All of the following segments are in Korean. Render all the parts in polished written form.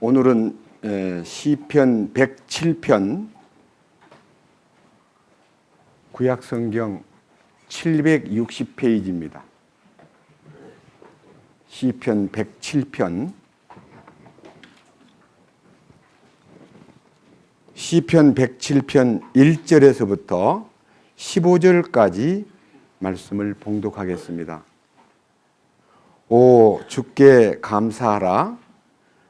오늘은 시편 107편 구약성경 760페이지입니다. 시편 107편 시편 107편 1절에서부터 15절까지 말씀을 봉독하겠습니다. 오 주께 감사하라.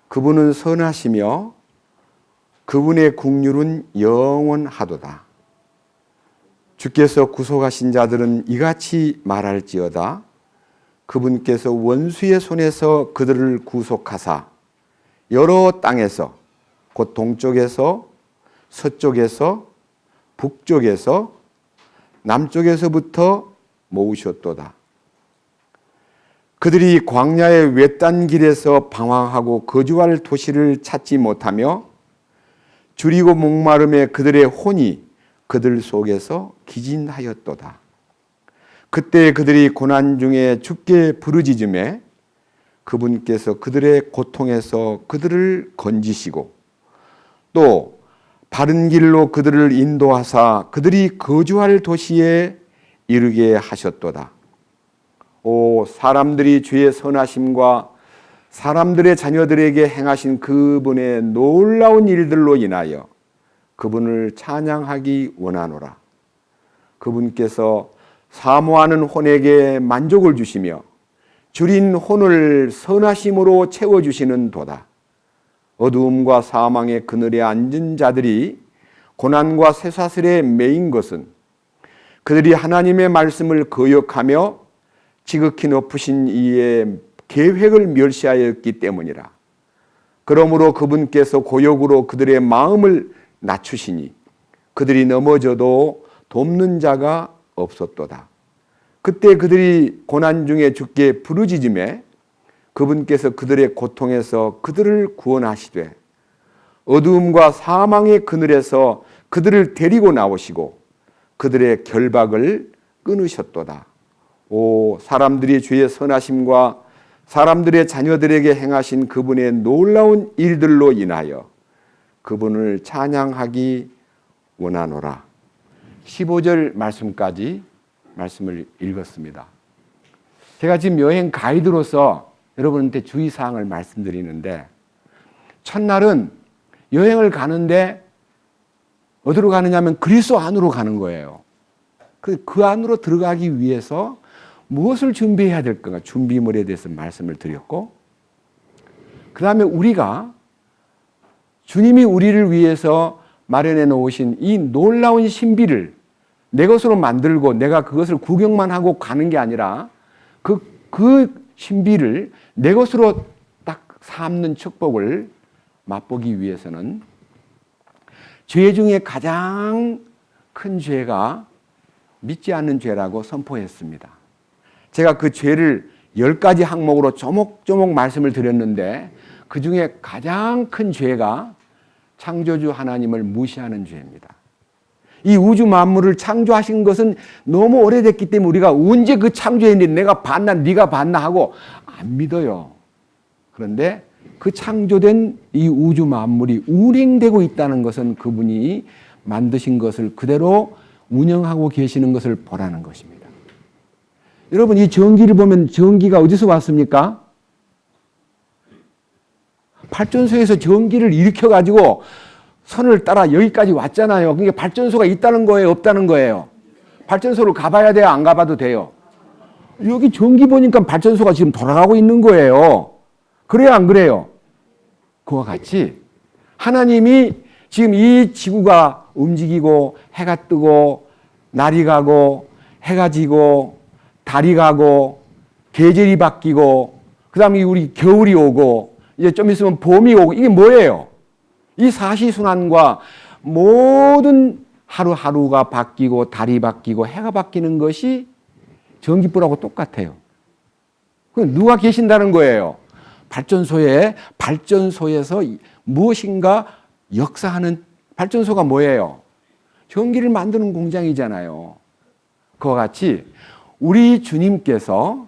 그분은 선하시며 그분의 국률은 영원하도다. 주께서 구속하신 자들은 이같이 말할지어다. 그분께서 원수의 손에서 그들을 구속하사 여러 땅에서 곧 동쪽에서 서쪽에서 북쪽에서 남쪽에서부터 모으셨도다. 그들이 광야의 외딴 길에서 방황하고 거주할 도시를 찾지 못하며 줄이고 목마름에 그들의 혼이 그들 속에서 기진하였도다. 그때 그들이 고난 중에 주께 부르짖음에 그분께서 그들의 고통에서 그들을 건지시고 또 바른 길로 그들을 인도하사 그들이 거주할 도시에 이르게 하셨도다. 오 사람들이 주의 선하심과 사람들의 자녀들에게 행하신 그분의 놀라운 일들로 인하여 그분을 찬양하기 원하노라. 그분께서 사모하는 혼에게 만족을 주시며 줄인 혼을 선하심으로 채워주시는 도다. 어두움과 사망의 그늘에 앉은 자들이 고난과 쇠사슬에 매인 것은 그들이 하나님의 말씀을 거역하며 지극히 높으신 이의 계획을 멸시하였기 때문이라. 그러므로 그분께서 고역으로 그들의 마음을 낮추시니 그들이 넘어져도 돕는 자가 없었도다. 그때 그들이 고난 중에 주께 부르짖음에 그분께서 그들의 고통에서 그들을 구원하시되 어두움과 사망의 그늘에서 그들을 데리고 나오시고 그들의 결박을 끊으셨도다. 오 사람들이 주의 선하심과 사람들의 자녀들에게 행하신 그분의 놀라운 일들로 인하여 그분을 찬양하기 원하노라. 15절 말씀까지 말씀을 읽었습니다. 제가 지금 여행 가이드로서 여러분한테 주의사항을 말씀드리는데 첫날은 여행을 가는데 어디로 가느냐면 그리스도 안으로 가는 거예요. 그 안으로 들어가기 위해서 무엇을 준비해야 될까? 준비물에 대해서 말씀을 드렸고 그 다음에 우리가 주님이 우리를 위해서 마련해 놓으신 이 놀라운 신비를 내 것으로 만들고 내가 그것을 구경만 하고 가는 게 아니라 그 신비를 내 것으로 딱 삼는 축복을 맛보기 위해서는 죄 중에 가장 큰 죄가 믿지 않는 죄라고 선포했습니다. 제가 그 죄를 10가지 항목으로 조목조목 말씀을 드렸는데 그 중에 가장 큰 죄가 창조주 하나님을 무시하는 죄입니다. 이 우주 만물을 창조하신 것은 너무 오래됐기 때문에 우리가 언제 그 창조했는데 내가 봤나 네가 봤나 하고 안 믿어요. 그런데 그 창조된 이 우주 만물이 운행되고 있다는 것은 그분이 만드신 것을 그대로 운영하고 계시는 것을 보라는 것입니다. 여러분 이 전기를 보면 전기가 어디서 왔습니까? 발전소에서 전기를 일으켜가지고 선을 따라 여기까지 왔잖아요. 그러니까 발전소가 있다는 거예요? 없다는 거예요? 발전소를 가봐야 돼요? 안 가봐도 돼요? 여기 전기 보니까 발전소가 지금 돌아가고 있는 거예요. 그래요? 안 그래요? 그와 같이 하나님이 지금 이 지구가 움직이고 해가 뜨고 날이 가고 해가 지고 달이 가고 계절이 바뀌고 그 다음에 우리 겨울이 오고 이제 좀 있으면 봄이 오고 이게 뭐예요? 이 사시순환과 모든 하루하루가 바뀌고 달이 바뀌고 해가 바뀌는 것이 전기불하고 똑같아요. 그럼 누가 계신다는 거예요? 발전소에서 무엇인가 역사하는 발전소가 뭐예요? 전기를 만드는 공장이잖아요. 그와 같이 우리 주님께서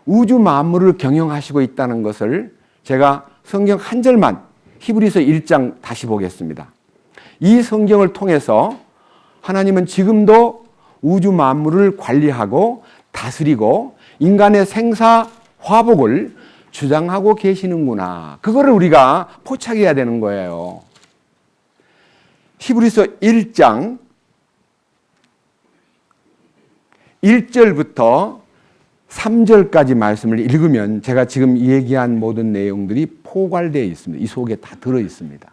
우주 만물을 경영하시고 있다는 것을 제가 성경 한 절만 히브리서 1장 다시 보겠습니다. 이 성경을 통해서 하나님은 지금도 우주 만물을 관리하고 다스리고 인간의 생사 화복을 주장하고 계시는구나. 그거를 우리가 포착해야 되는 거예요. 히브리서 1장 1절부터 3절까지 말씀을 읽으면 제가 지금 얘기한 모든 내용들이 포괄되어 있습니다. 이 속에 다 들어 있습니다.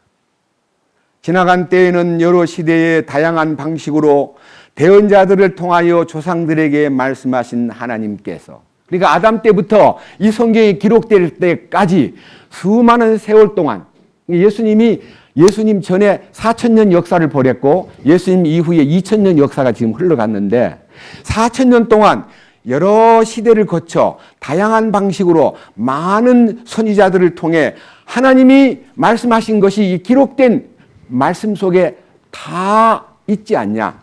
지나간 때에는 여러 시대의 다양한 방식으로 대언자들을 통하여 조상들에게 말씀하신 하나님께서, 그러니까 아담 때부터 이 성경이 기록될 때까지 수많은 세월 동안 예수님 전에 4,000년 역사를 보냈고 예수님 이후에 2,000년 역사가 지금 흘러갔는데 4,000년 동안 여러 시대를 거쳐 다양한 방식으로 많은 선지자들을 통해 하나님이 말씀하신 것이 기록된 말씀 속에 다 있지 않냐.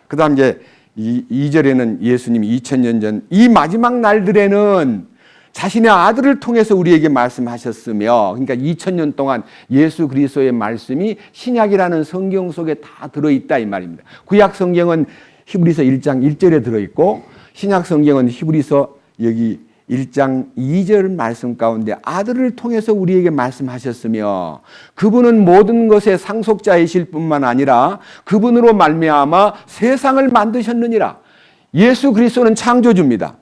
그 다음 이제 2절에는 예수님이 2000년 전 이 마지막 날들에는 자신의 아들을 통해서 우리에게 말씀하셨으며, 그러니까 2000년 동안 예수 그리스도의 말씀이 신약이라는 성경 속에 다 들어있다 이 말입니다. 구약 성경은 히브리서 1장 1절에 들어있고 신약 성경은 히브리서 여기 1장 2절 말씀 가운데 아들을 통해서 우리에게 말씀하셨으며 그분은 모든 것의 상속자이실 뿐만 아니라 그분으로 말미암아 세상을 만드셨느니라. 예수 그리스도는 창조주입니다.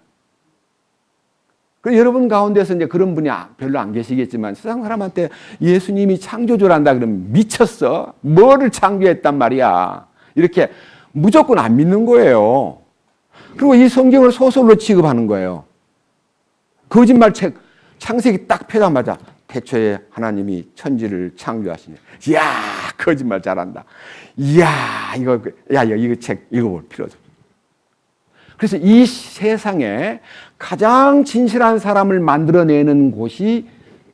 여러분 가운데서 이제 그런 분이 별로 안 계시겠지만 세상 사람한테 예수님이 창조주란다 그러면 미쳤어? 뭐를 창조했단 말이야? 이렇게 무조건 안 믿는 거예요. 그리고 이 성경을 소설로 취급하는 거예요. 거짓말책 창세기 딱 펴자마자 태초에 하나님이 천지를 창조하시니, 이야 거짓말 잘한다. 이야 이거 책 읽어볼 필요도. 그래서 이 세상에 가장 진실한 사람을 만들어내는 곳이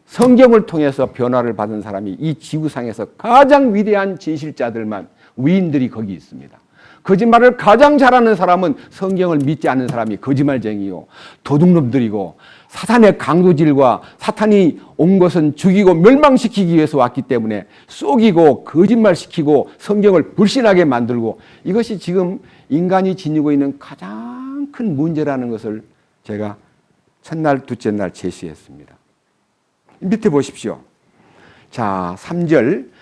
성경을 통해서 변화를 받은 사람이 이 지구상에서 가장 위대한 진실자들만, 위인들이 거기 있습니다. 거짓말을 가장 잘하는 사람은 성경을 믿지 않는 사람이 거짓말쟁이요 도둑놈들이고, 사탄의 강도질과 사탄이 온 것은 죽이고 멸망시키기 위해서 왔기 때문에 속이고 거짓말시키고 성경을 불신하게 만들고, 이것이 지금 인간이 지니고 있는 가장 큰 문제라는 것을 제가 첫날 둘째 날 제시했습니다. 밑에 보십시오. 자, 3절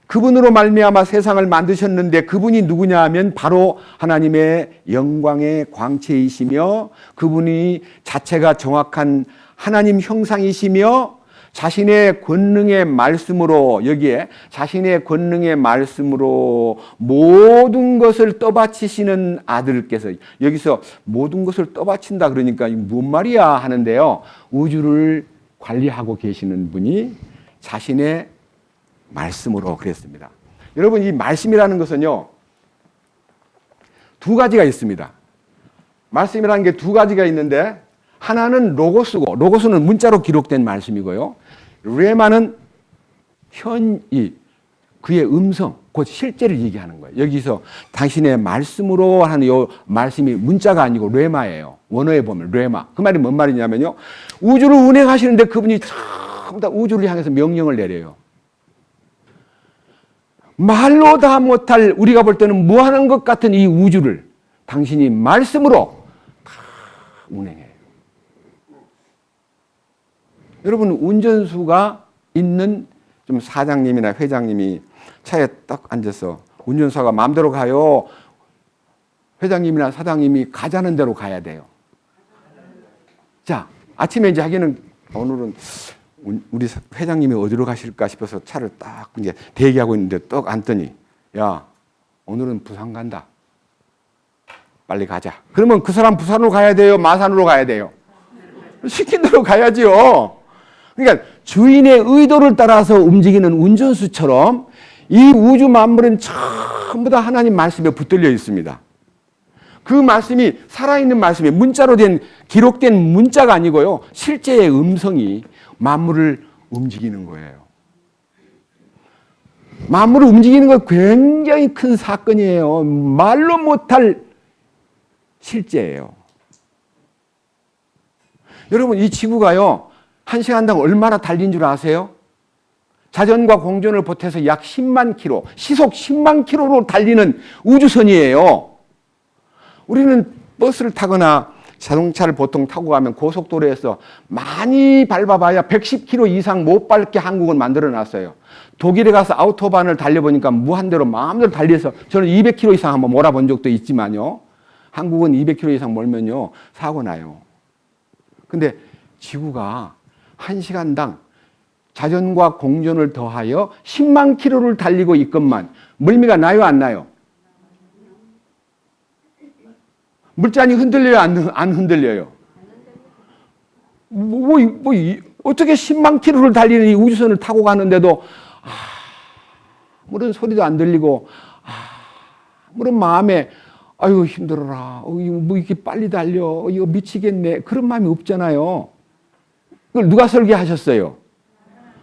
그분으로 말미암아 세상을 만드셨는데 그분이 누구냐 하면 바로 하나님의 영광의 광채이시며 그분이 자체가 정확한 하나님 형상이시며 자신의 권능의 말씀으로, 여기에 자신의 권능의 말씀으로 모든 것을 떠받치시는 아들께서, 여기서 모든 것을 떠받친다 그러니까 뭔 말이야 하는데요, 우주를 관리하고 계시는 분이 자신의 말씀으로 그랬습니다. 여러분, 이 말씀이라는 것은요 두 가지가 있습니다. 말씀이라는 게 두 가지가 있는데, 하나는 로고스고, 로고스는 문자로 기록된 말씀이고요, 레마는 그의 음성, 곧 실제를 얘기하는 거예요. 여기서 당신의 말씀으로 하는 이 말씀이 문자가 아니고 레마예요. 원어에 보면 레마. 그 말이 뭔 말이냐면요, 우주를 운행하시는데 그분이 전부 다 우주를 향해서 명령을 내려요. 말로 다 못할, 우리가 볼 때는 무한한 것 같은 이 우주를 당신이 말씀으로 다 운행해요. 여러분, 운전수가 있는 좀 사장님이나 회장님이 차에 딱 앉아서 운전사가 마음대로 가요? 회장님이나 사장님이 가자는 대로 가야 돼요? 자, 아침에 이제 하기는 오늘은 우리 회장님이 어디로 가실까 싶어서 차를 딱 이제 대기하고 있는데 떡 앉더니, 야, 오늘은 부산 간다. 빨리 가자. 그러면 그 사람 부산으로 가야 돼요? 마산으로 가야 돼요? 시킨 대로 가야지요. 그러니까 주인의 의도를 따라서 움직이는 운전수처럼 이 우주 만물은 전부 다 하나님 말씀에 붙들려 있습니다. 그 말씀이 살아있는 말씀이 문자로 된, 기록된 문자가 아니고요, 실제의 음성이 만물을 움직이는 거예요. 만물을 움직이는 건 굉장히 큰 사건이에요. 말로 못할 실제예요. 여러분, 이 지구가요 1시간당 얼마나 달린 줄 아세요? 자전과 공전을 보태서 약 10만 킬로, 시속 10만 킬로로 달리는 우주선이에요. 우리는 버스를 타거나 자동차를 보통 타고 가면 고속도로에서 많이 밟아봐야 110km 이상 못 밟게 한국은 만들어놨어요. 독일에 가서 아우토반을 달려보니까 무한대로 마음대로 달려서 저는 200km 이상 한번 몰아본 적도 있지만요. 한국은 200km 이상 몰면요 사고 나요. 근데 지구가 1시간당 자전과 공전을 더하여 10만 킬로를 달리고 있건만 멀미가 나요, 안 나요? 물잔이 흔들려요, 안 흔들려요? 어떻게 10만 킬로를 달리는 이 우주선을 타고 가는데도 아무런 소리도 안 들리고 아무런 마음에 아유 힘들어라, 뭐 이렇게 빨리 달려, 이거 미치겠네, 그런 마음이 없잖아요. 그걸 누가 설계하셨어요?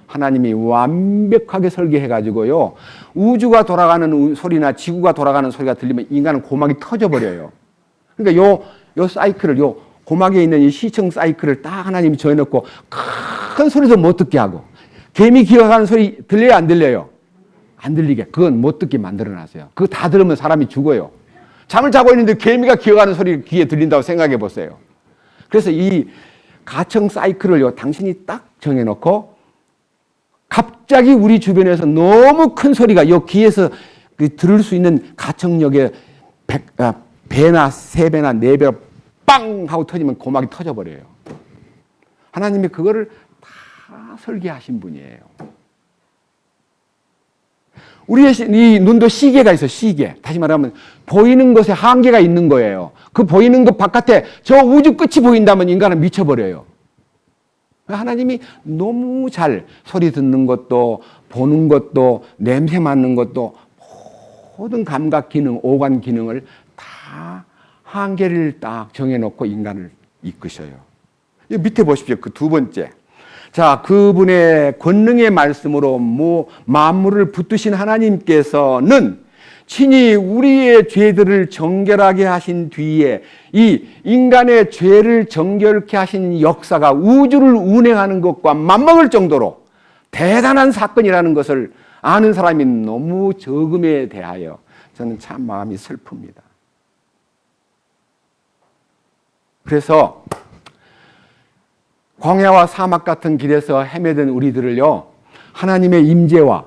하나님이 완벽하게 설계해가지고요, 우주가 돌아가는 소리나 지구가 돌아가는 소리가 들리면 인간은 고막이 터져버려요. 그러니까 요 사이클을, 요 고막에 있는 이 시청 사이클을 딱 하나님이 정해놓고 큰 소리도 못 듣게 하고, 개미 기어가는 소리 들려요, 안 들려요? 안 들리게, 그건 못 듣게 만들어놨어요. 그거 다 들으면 사람이 죽어요. 잠을 자고 있는데 개미가 기어가는 소리 귀에 들린다고 생각해 보세요. 그래서 이 가청 사이클을요, 당신이 딱 정해놓고 갑자기 우리 주변에서 너무 큰 소리가 요 귀에서 들을 수 있는 가청력의 배나 3배나 4배 빵 하고 터지면 고막이 터져버려요. 하나님이 그거를 다 설계하신 분이에요. 우리의 이 눈도 시계가 있어요. 시계. 다시 말하면 보이는 것에 한계가 있는 거예요. 그 보이는 것 바깥에 저 우주 끝이 보인다면 인간은 미쳐버려요. 하나님이 너무 잘 소리 듣는 것도 보는 것도 냄새 맡는 것도 모든 감각 기능, 오감 기능을 다 한계를 딱 정해놓고 인간을 이끄셔요. 밑에 보십시오. 그 두 번째. 자, 그분의 권능의 말씀으로 만물을 붙드신 하나님께서는 친히 우리의 죄들을 정결하게 하신 뒤에 이 인간의 죄를 정결케 하신 역사가 우주를 운행하는 것과 맞먹을 정도로 대단한 사건이라는 것을 아는 사람이 너무 적음에 대하여 저는 참 마음이 슬픕니다. 그래서 광야와 사막 같은 길에서 헤매던 우리들을요, 하나님의 임재와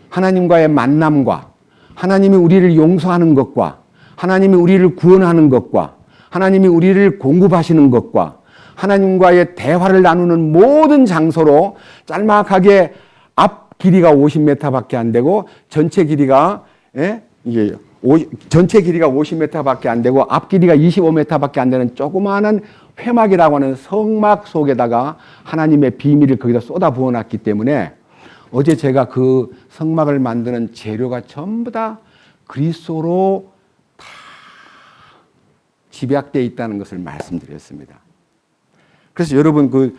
하나님과의 만남과 하나님이 우리를 용서하는 것과 하나님이 우리를 구원하는 것과 하나님이 우리를 공급하시는 것과 하나님과의 대화를 나누는 모든 장소로 짤막하게 앞 길이가 50m밖에 안 되고 전체 길이가 전체 길이가 50m밖에 안 되고 앞 길이가 25m밖에 안 되는 조그마한 회막이라고 하는 성막 속에다가 하나님의 비밀을 거기다 쏟아 부어놨기 때문에 어제 제가 그 성막을 만드는 재료가 전부 다 그리스도로 다 집약되어 있다는 것을 말씀드렸습니다. 그래서 여러분 그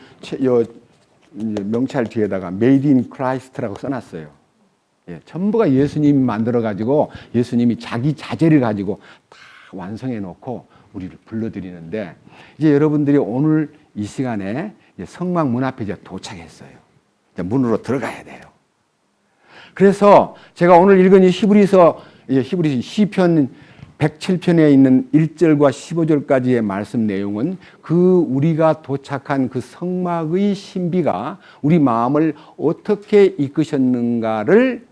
명찰 뒤에다가 Made in Christ라고 써놨어요. 예, 전부가 예수님이 만들어가지고 예수님이 자기 자재를 가지고 다 완성해 놓고 우리를 불러드리는데, 이제 여러분들이 오늘 이 시간에 성막 문 앞에 이제 도착했어요. 이제 문으로 들어가야 돼요. 그래서 제가 오늘 읽은 이 히브리서 시편 107편에 있는 1절과 15절까지의 말씀 내용은 그 우리가 도착한 그 성막의 신비가 우리 마음을 어떻게 이끄셨는가를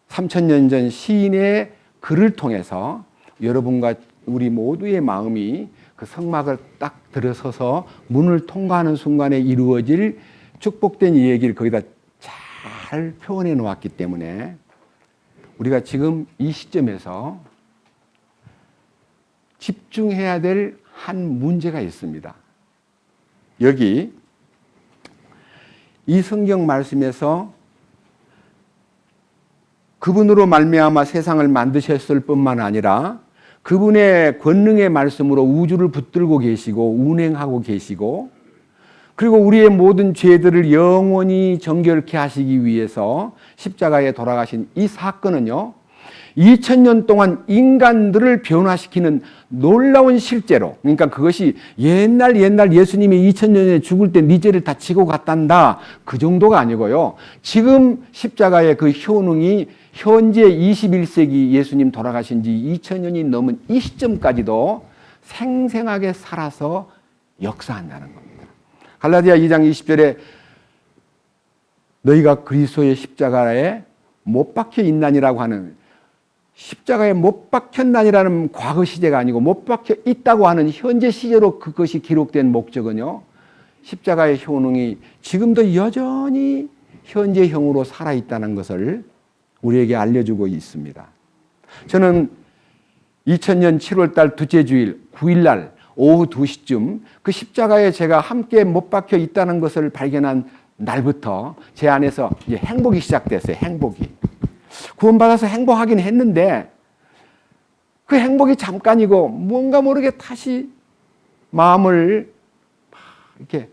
3000년 전 시인의 글을 통해서 여러분과 우리 모두의 마음이 그 성막을 딱 들어서서 문을 통과하는 순간에 이루어질 축복된 이 얘기를 거기다 잘 표현해 놓았기 때문에 우리가 지금 이 시점에서 집중해야 될 한 문제가 있습니다. 여기 이 성경 말씀에서 그분으로 말미암아 세상을 만드셨을 뿐만 아니라 그분의 권능의 말씀으로 우주를 붙들고 계시고 운행하고 계시고, 그리고 우리의 모든 죄들을 영원히 정결케 하시기 위해서 십자가에 돌아가신 이 사건은요, 2000년 동안 인간들을 변화시키는 놀라운 실제로, 그러니까 그것이 옛날 예수님이 2000년에 죽을 때 네 죄를 다 지고 갔단다, 그 정도가 아니고요. 지금 십자가의 그 효능이 현재 21세기 예수님 돌아가신 지 2000년이 넘은 이 시점까지도 생생하게 살아서 역사한다는 겁니다. 갈라디아 2장 20절에 너희가 그리스도의 십자가에 못 박혀 있나니라고 하는, 십자가에 못 박혔나니라는 과거 시제가 아니고 못 박혀 있다고 하는 현재 시제로 그것이 기록된 목적은요, 십자가의 효능이 지금도 여전히 현재형으로 살아있다는 것을 우리에게 알려주고 있습니다. 저는 2000년 7월달 둘째 주일 9일날 오후 2시쯤 그 십자가에 제가 함께 못 박혀 있다는 것을 발견한 날부터 제 안에서 이제 행복이 시작됐어요. 행복이. 구원받아서 행복하긴 했는데 그 행복이 잠깐이고 뭔가 모르게 다시 마음을 이렇게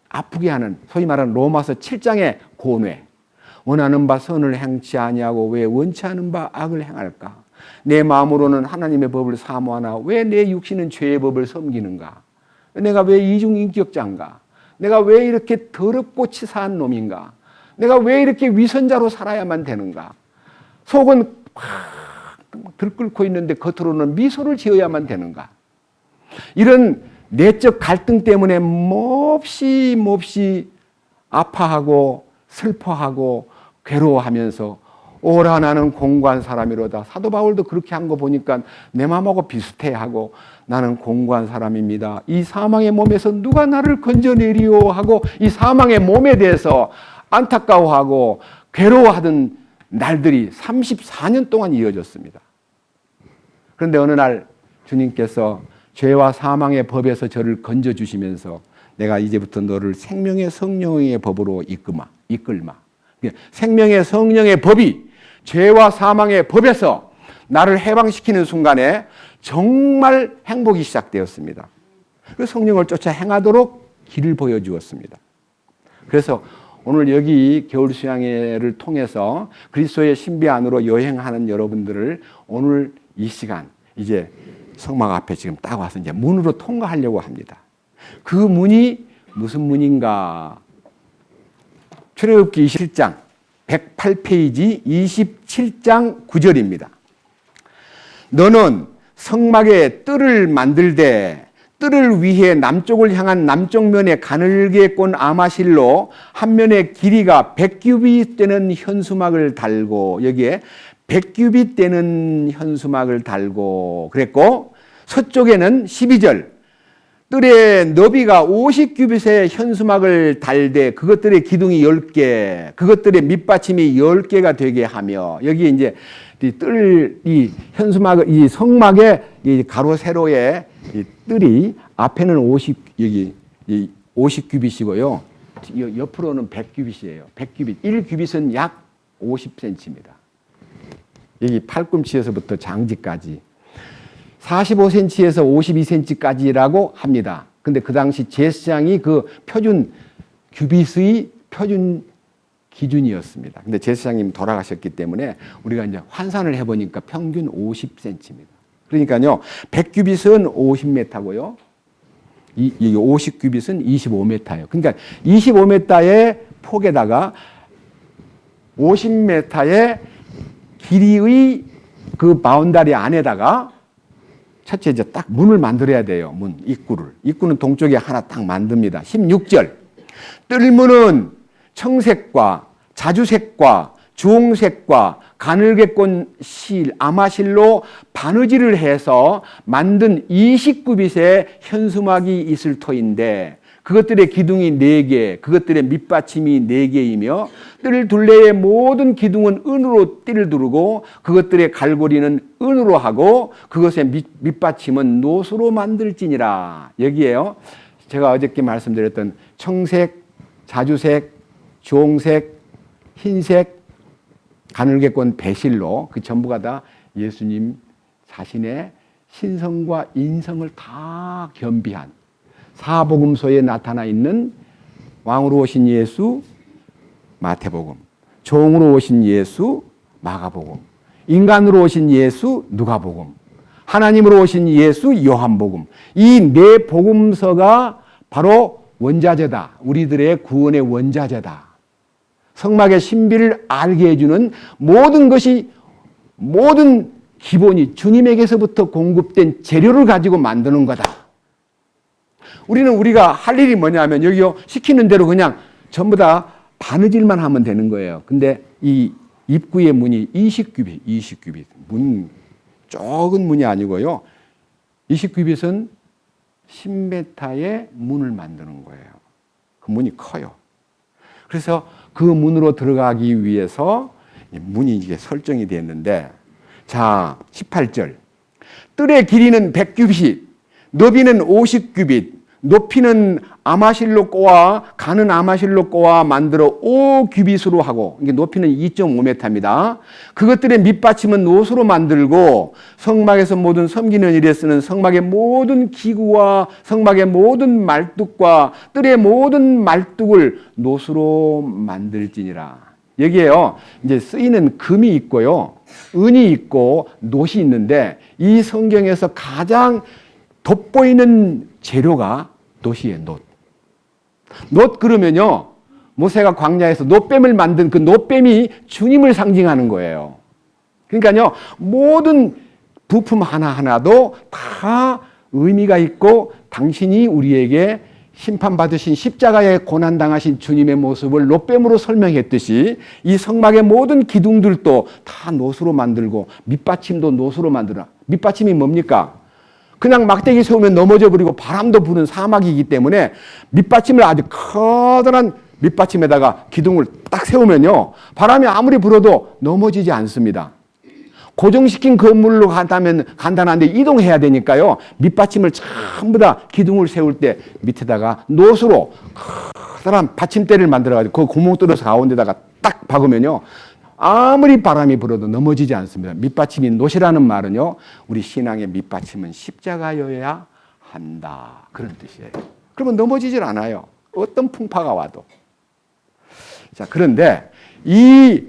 아프게 하는, 소위 말하는 로마서 7장의 고뇌. 원하는 바 선을 행치 아니하고 왜 원치 않은 바 악을 행할까? 내 마음으로는 하나님의 법을 사모하나 왜 내 육신은 죄의 법을 섬기는가? 내가 왜 이중인격자인가? 내가 왜 이렇게 더럽고 치사한 놈인가? 내가 왜 이렇게 위선자로 살아야만 되는가? 속은 막 들끓고 있는데 겉으로는 미소를 지어야만 되는가? 이런 내적 갈등 때문에 몹시 아파하고 슬퍼하고 괴로워하면서 오라 나는 공고한 사람이로다. 사도 바울도 그렇게 한 거 보니까 내 마음하고 비슷해하고 나는 공고한 사람입니다. 이 사망의 몸에서 누가 나를 건져내리오 하고 이 사망의 몸에 대해서 안타까워하고 괴로워하던 날들이 34년 동안 이어졌습니다. 그런데 어느 날 주님께서 죄와 사망의 법에서 저를 건져주시면서 내가 이제부터 너를 생명의 성령의 법으로 이끌마. 생명의 성령의 법이 죄와 사망의 법에서 나를 해방시키는 순간에 정말 행복이 시작되었습니다. 그 성령을 쫓아 행하도록 길을 보여주었습니다. 그래서 오늘 여기 겨울 수양회를 통해서 그리스도의 신비 안으로 여행하는 여러분들을 오늘 이 시간 이제 성막 앞에 지금 딱 와서 이제 문으로 통과하려고 합니다. 그 문이 무슨 문인가? 출애굽기 27장 108페이지 27장 9절입니다. 너는 성막에 뜰을 만들되 뜰을 위해 남쪽을 향한 남쪽 면에 가늘게 꼰 아마실로 한 면의 길이가 100규빗 되는 현수막을 달고, 여기에 100규빗 되는 현수막을 달고 그랬고, 서쪽에는 12절 뜰의 너비가 50규빗의 현수막을 달되 그것들의 기둥이 10개, 그것들의 밑받침이 10개가 되게 하며, 여기 이제 이 현수막, 이 성막의 이 가로 세로의 이 뜰이 앞에는 50규빗이고요. 옆으로는 100규빗이에요. 100규빗. 1규빗은 약 50cm입니다. 여기 팔꿈치에서부터 장지까지 45cm에서 52cm까지라고 합니다. 근데 그 당시 제사장이 그 표준 규빗의 표준 기준이었습니다. 근데 제사장님 돌아가셨기 때문에 우리가 이제 환산을 해보니까 평균 50cm입니다. 그러니까요, 100규빗은 50m고요. 이 50규빗은 25m예요. 그러니까 25m의 폭에다가 50m의 길이의 그 바운다리 안에다가 첫째 이제 딱 문을 만들어야 돼요. 입구를. 입구는 동쪽에 하나 딱 만듭니다. 16절. 뜰문은 청색과 자주색과 주홍색과 가늘게 꼰 아마실로 바느질을 해서 만든 20규빗의 현수막이 있을 터인데 그것들의 기둥이 4개, 그것들의 밑받침이 4개이며 뜰 둘레의 모든 기둥은 은으로 띠를 두르고 그것들의 갈고리는 은으로 하고 그것의 밑받침은 노수로 만들지니라. 여기에요. 제가 어저께 말씀드렸던 청색, 자주색, 주홍색, 흰색, 가늘게 꼰 배실로 그 전부가 다 예수님 자신의 신성과 인성을 다 겸비한 사복음서에 나타나 있는 왕으로 오신 예수 마태복음, 종으로 오신 예수 마가복음, 인간으로 오신 예수 누가복음, 하나님으로 오신 예수 요한복음. 이 네 복음서가 바로 원자재다. 우리들의 구원의 원자재다. 성막의 신비를 알게 해주는 모든 것이, 모든 기본이 주님에게서부터 공급된 재료를 가지고 만드는 거다. 우리가 할 일이 뭐냐면 여기요, 시키는 대로 그냥 전부 다 바느질만 하면 되는 거예요. 근데 이 입구의 문이 20규빗. 문, 적은 문이 아니고요. 20규빗은 10m의 문을 만드는 거예요. 그 문이 커요. 그래서 그 문으로 들어가기 위해서 문이 이게 설정이 됐는데, 자, 18절. 뜰의 길이는 100규빗, 너비는 50규빗, 높이는 아마실로 꼬아, 가는 아마실로 꼬아 만들어 5규빗으로 하고, 이게 높이는 2.5m입니다. 그것들의 밑받침은 노수로 만들고, 성막에서 모든 섬기는 일에 쓰는 성막의 모든 기구와 성막의 모든 말뚝과 뜰의 모든 말뚝을 노수로 만들지니라. 여기에요, 이제 쓰이는 금이 있고요, 은이 있고 놋이 있는데, 이 성경에서 가장 돋보이는 재료가 놋이에요. 놋 그러면요, 모세가 광야에서 놋뱀을 만든 그 놋뱀이 주님을 상징하는 거예요. 그러니까요, 모든 부품 하나하나도 다 의미가 있고, 당신이 우리에게 심판받으신 십자가에 고난당하신 주님의 모습을 놋뱀으로 설명했듯이, 이 성막의 모든 기둥들도 다 놋으로 만들고, 밑받침도 놋으로 만들어. 밑받침이 뭡니까? 그냥 막대기 세우면 넘어져 버리고 바람도 부는 사막이기 때문에 밑받침을, 아주 커다란 밑받침에다가 기둥을 딱 세우면요, 바람이 아무리 불어도 넘어지지 않습니다. 고정시킨 건물로 간다면 간단한데 이동해야 되니까요, 밑받침을 전부 다 기둥을 세울 때 밑에다가 놋으로 커다란 받침대를 만들어가지고 그 구멍 뚫어서 가운데다가 딱 박으면요, 아무리 바람이 불어도 넘어지지 않습니다. 밑받침이 놋이라는 말은요, 우리 신앙의 밑받침은 십자가여야 한다, 그런 뜻이에요. 그러면 넘어지질 않아요, 어떤 풍파가 와도. 자, 그런데 이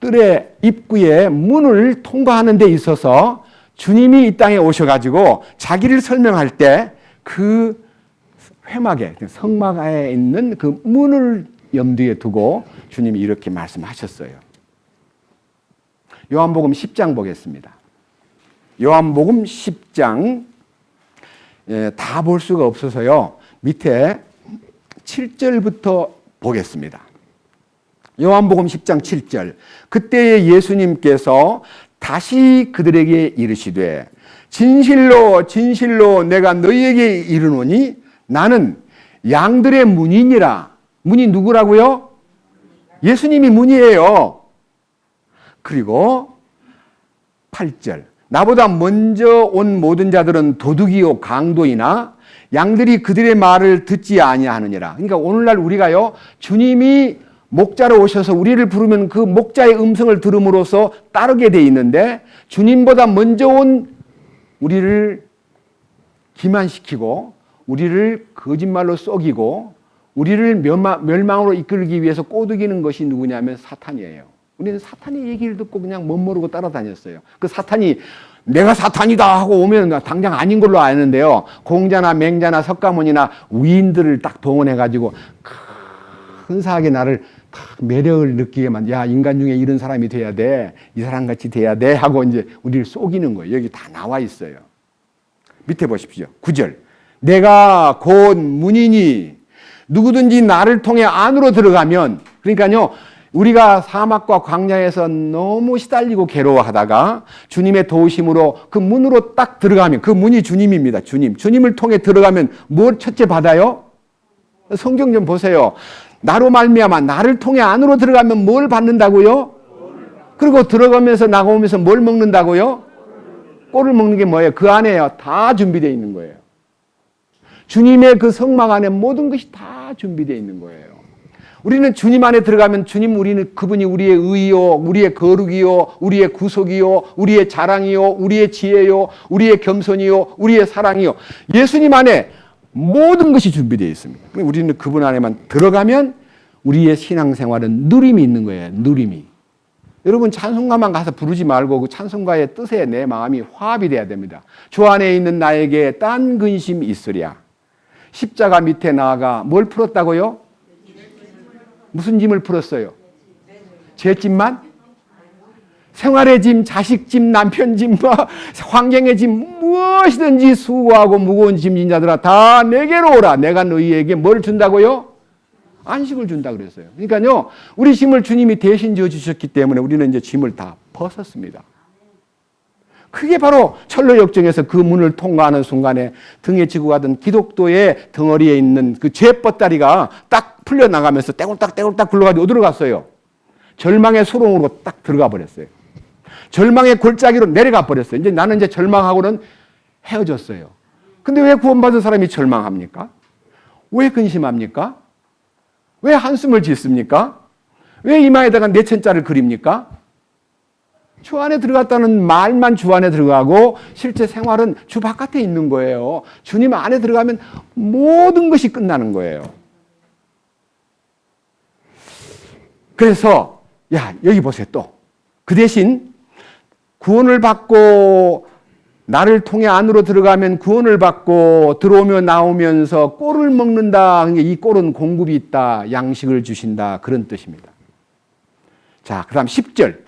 뜰의 입구에 문을 통과하는 데 있어서 주님이 이 땅에 오셔가지고 자기를 설명할 때 그 회막에, 성막에 있는 그 문을 염두에 두고 주님이 이렇게 말씀하셨어요. 요한복음 10장 보겠습니다. 요한복음 10장, 다 볼 수가 없어서요, 밑에 7절부터 보겠습니다. 요한복음 10장 7절. 그때 예수님께서 다시 그들에게 이르시되, 진실로 진실로 내가 너희에게 이르노니 나는 양들의 문이니라. 문이 누구라고요? 예수님이 문이에요. 그리고 8절. 나보다 먼저 온 모든 자들은 도둑이요 강도이나 양들이 그들의 말을 듣지 아니하느니라. 그러니까 오늘날 우리가요, 주님이 목자로 오셔서 우리를 부르면 그 목자의 음성을 들음으로써 따르게 돼 있는데, 주님보다 먼저 온 우리를 기만시키고 우리를 거짓말로 속이고 우리를 멸망으로 이끌기 위해서 꼬드기는 것이 누구냐면 사탄이에요. 우리는 사탄의 얘기를 듣고 그냥 멋모르고 따라다녔어요. 그 사탄이 내가 사탄이다 하고 오면 당장 아닌 걸로 아는데요, 공자나 맹자나 석가모니나 위인들을 딱 동원해가지고 근사하게 나를 매력을 느끼게 만, 야, 인간 중에 이런 사람이 돼야 돼, 이 사람같이 돼야 돼 하고 이제 우리를 속이는 거예요. 여기 다 나와 있어요. 밑에 보십시오. 9절. 내가 곧 문이니 누구든지 나를 통해 안으로 들어가면, 그러니까요, 우리가 사막과 광야에서 너무 시달리고 괴로워하다가 주님의 도우심으로 그 문으로 딱 들어가면, 그 문이 주님입니다. 주님을 통해 들어가면 뭘 첫째 받아요? 성경 좀 보세요. 나로 말미암아 나를 통해 안으로 들어가면 뭘 받는다고요? 그리고 들어가면서 나가오면서 뭘 먹는다고요? 꼴을 먹는 게 뭐예요? 그 안에요, 다 준비되어 있는 거예요. 주님의 그 성막 안에 모든 것이 다 준비되어 있는 거예요. 우리는 주님 안에 들어가면 그분이 우리의 의요, 우리의 거룩이요, 우리의 구속이요, 우리의 자랑이요, 우리의 지혜요, 우리의 겸손이요, 우리의 사랑이요. 예수님 안에 모든 것이 준비되어 있습니다. 우리는 그분 안에만 들어가면 우리의 신앙생활은 누림이 있는 거예요. 누림이. 여러분 찬송가만 가서 부르지 말고 그 찬송가의 뜻에 내 마음이 화합이 돼야 됩니다. 주 안에 있는 나에게 딴 근심 있으랴. 십자가 밑에 나아가 뭘 풀었다고요? 무슨 짐을 풀었어요? 제 짐만? 생활의 짐, 자식 짐, 남편 짐, 환경의 짐, 무엇이든지 수고하고 무거운 짐진 자들아 다 내게로 오라. 내가 너희에게 뭘 준다고요? 안식을 준다 그랬어요. 그러니까요, 우리 짐을 주님이 대신 져주셨기 때문에 우리는 이제 짐을 다 벗었습니다. 그게 바로 철로 역정에서 그 문을 통과하는 순간에 등에 지고 가던 기독도의 덩어리에 있는 그 죄뻗다리가 딱 풀려나가면서 떼굴딱 굴러가지고 어디로 갔어요? 절망의 수렁으로 딱 들어가 버렸어요. 절망의 골짜기로 내려가 버렸어요. 이제 나는 이제 절망하고는 헤어졌어요. 근데 왜 구원받은 사람이 절망합니까? 왜 근심합니까? 왜 한숨을 짓습니까? 왜 이마에다가 내천자를 그립니까? 주 안에 들어갔다는 말만 주 안에 들어가고 실제 생활은 주 바깥에 있는 거예요. 주님 안에 들어가면 모든 것이 끝나는 거예요. 그래서 여기 보세요. 또 그 대신 구원을 받고 나를 통해 안으로 들어가면 구원을 받고 들어오며 나오면서 꼴을 먹는다. 이 꼴은 공급이 있다. 양식을 주신다. 그런 뜻입니다. 자, 그 다음 10절.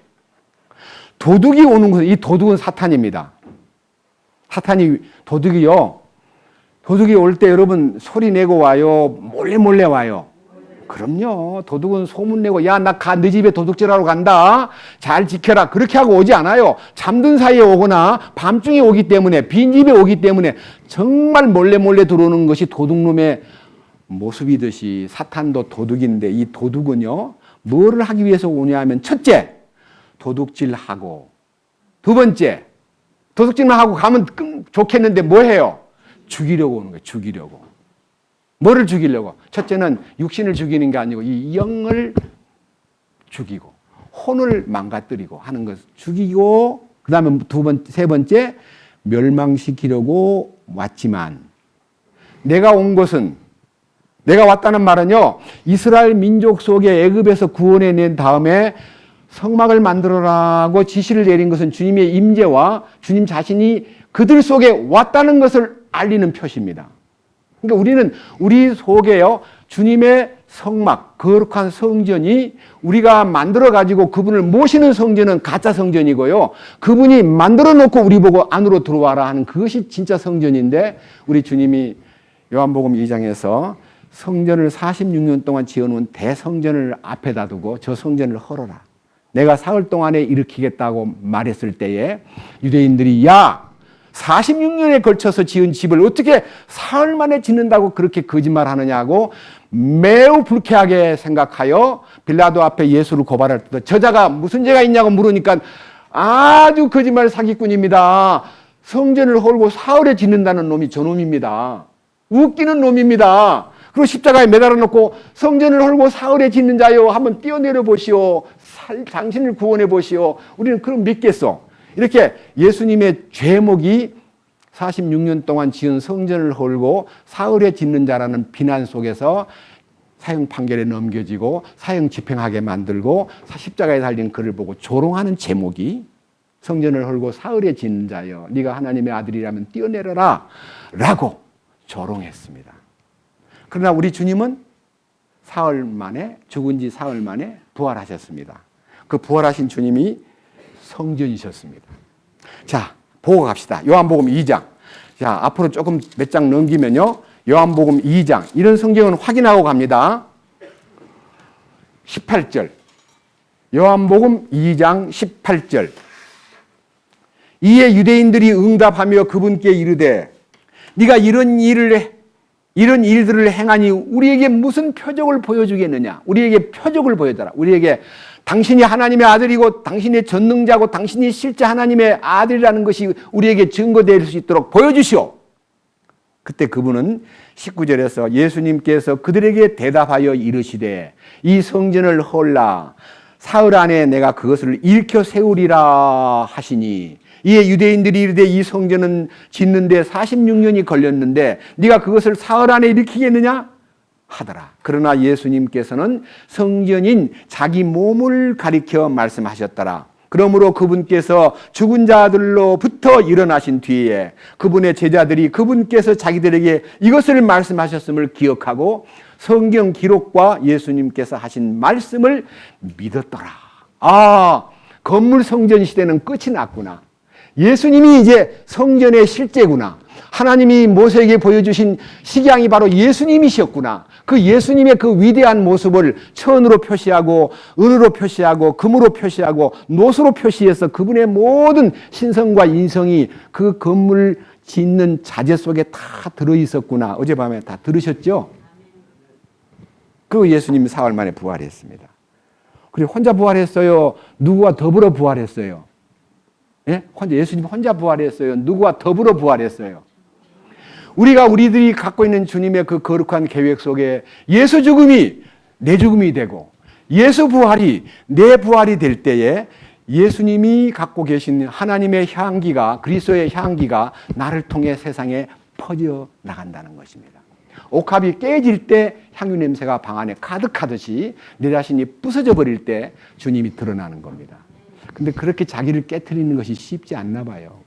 도둑이 오는 것은, 이 도둑은 사탄입니다. 도둑이 올 때 여러분 소리 내고 와요? 몰래 와요? 그럼요. 도둑은 소문내고 야, 나 네 집에 도둑질하러 간다. 잘 지켜라. 그렇게 하고 오지 않아요. 잠든 사이에 오거나 밤중에 오기 때문에, 빈집에 오기 때문에 정말 몰래 들어오는 것이 도둑놈의 모습이듯이 사탄도 도둑인데 이 도둑은요, 뭐를 하기 위해서 오냐 하면 첫째, 도둑질하고, 두 번째, 도둑질만 하고 가면 좋겠는데 뭐 해요? 죽이려고 오는 거예요. 죽이려고. 뭐를 죽이려고? 첫째는 육신을 죽이는 게 아니고 이 영을 죽이고 혼을 망가뜨리고 하는 것을 죽이고, 그 다음에 세 번째, 멸망시키려고 왔지만, 내가 왔다는 말은요, 이스라엘 민족 속에 애굽에서 구원해낸 다음에 성막을 만들어라고 지시를 내린 것은 주님의 임재와 주님 자신이 그들 속에 왔다는 것을 알리는 표시입니다. 그러니까 우리는 우리 속에요, 주님의 성막, 거룩한 성전이 우리가 만들어가지고 그분을 모시는 성전은 가짜 성전이고요. 그분이 만들어 놓고 우리 보고 안으로 들어와라 하는 그것이 진짜 성전인데, 우리 주님이 요한복음 2장에서 성전을 46년 동안 지어놓은 대성전을 앞에다 두고 저 성전을 헐어라. 내가 사흘 동안에 일으키겠다고 말했을 때에 유대인들이 46년에 걸쳐서 지은 집을 어떻게 사흘 만에 짓는다고 그렇게 거짓말하느냐고 매우 불쾌하게 생각하여 빌라도 앞에 예수를 고발할 때 저자가 무슨 죄가 있냐고 물으니까 아주 거짓말 사기꾼입니다. 성전을 헐고 사흘에 짓는다는 놈이 저놈입니다. 웃기는 놈입니다. 그리고 십자가에 매달아 놓고 성전을 헐고 사흘에 짓는 자요, 한번 뛰어내려 보시오. 당신을 구원해 보시오. 우리는 그럼 믿겠어. 이렇게 예수님의 죄목이 46년 동안 지은 성전을 헐고 사흘에 짓는 자라는 비난 속에서 사형 판결에 넘겨지고 사형 집행하게 만들고 십자가에 달린 그를 보고 조롱하는 제목이 성전을 헐고 사흘에 짓는 자여, 네가 하나님의 아들이라면 뛰어내려라 라고 조롱했습니다. 그러나 우리 주님은 사흘 만에, 죽은 지 사흘 만에 부활하셨습니다. 그 부활하신 주님이 성전이셨습니다. 자, 보고 갑시다. 요한복음 2장. 자, 앞으로 조금 몇 장 넘기면요, 요한복음 2장. 이런 성경은 확인하고 갑니다. 18절. 요한복음 2장 18절. 이에 유대인들이 응답하며 그분께 이르되 네가 이런 일들을 행하니 우리에게 무슨 표적을 보여주겠느냐? 우리에게 표적을 보여줘라. 우리에게 당신이 하나님의 아들이고 당신의 전능자고 당신이 실제 하나님의 아들이라는 것이 우리에게 증거될 수 있도록 보여주시오. 그때 그분은 19절에서 예수님께서 그들에게 대답하여 이르시되 이 성전을 헐라 사흘 안에 내가 그것을 일으켜 세우리라 하시니, 이에 유대인들이 이르되 이 성전은 짓는데 46년이 걸렸는데 네가 그것을 사흘 안에 일으키겠느냐? 하더라. 그러나 예수님께서는 성전인 자기 몸을 가리켜 말씀하셨더라. 그러므로 그분께서 죽은 자들로부터 일어나신 뒤에 그분의 제자들이 그분께서 자기들에게 이것을 말씀하셨음을 기억하고 성경 기록과 예수님께서 하신 말씀을 믿었더라. 아, 건물 성전 시대는 끝이 났구나. 예수님이 이제 성전의 실제구나. 하나님이 모세에게 보여주신 식양이 바로 예수님이셨구나. 그 예수님의 그 위대한 모습을 천으로 표시하고 은으로 표시하고 금으로 표시하고 노수로 표시해서 그분의 모든 신성과 인성이 그 건물 짓는 자재 속에 다 들어있었구나. 어젯밤에 다 들으셨죠? 그리고 예수님이 사흘 만에 부활했습니다. 그리고 혼자 부활했어요? 누구와 더불어 부활했어요? 예? 예수님 혼자 부활했어요? 누구와 더불어 부활했어요? 우리들이 갖고 있는 주님의 그 거룩한 계획 속에 예수 죽음이 내 죽음이 되고 예수 부활이 내 부활이 될 때에 예수님이 갖고 계신 하나님의 향기가, 그리스도의 향기가 나를 통해 세상에 퍼져 나간다는 것입니다. 옥합이 깨질 때 향유 냄새가 방 안에 가득하듯이 내 자신이 부서져 버릴 때 주님이 드러나는 겁니다. 근데 그렇게 자기를 깨트리는 것이 쉽지 않나 봐요.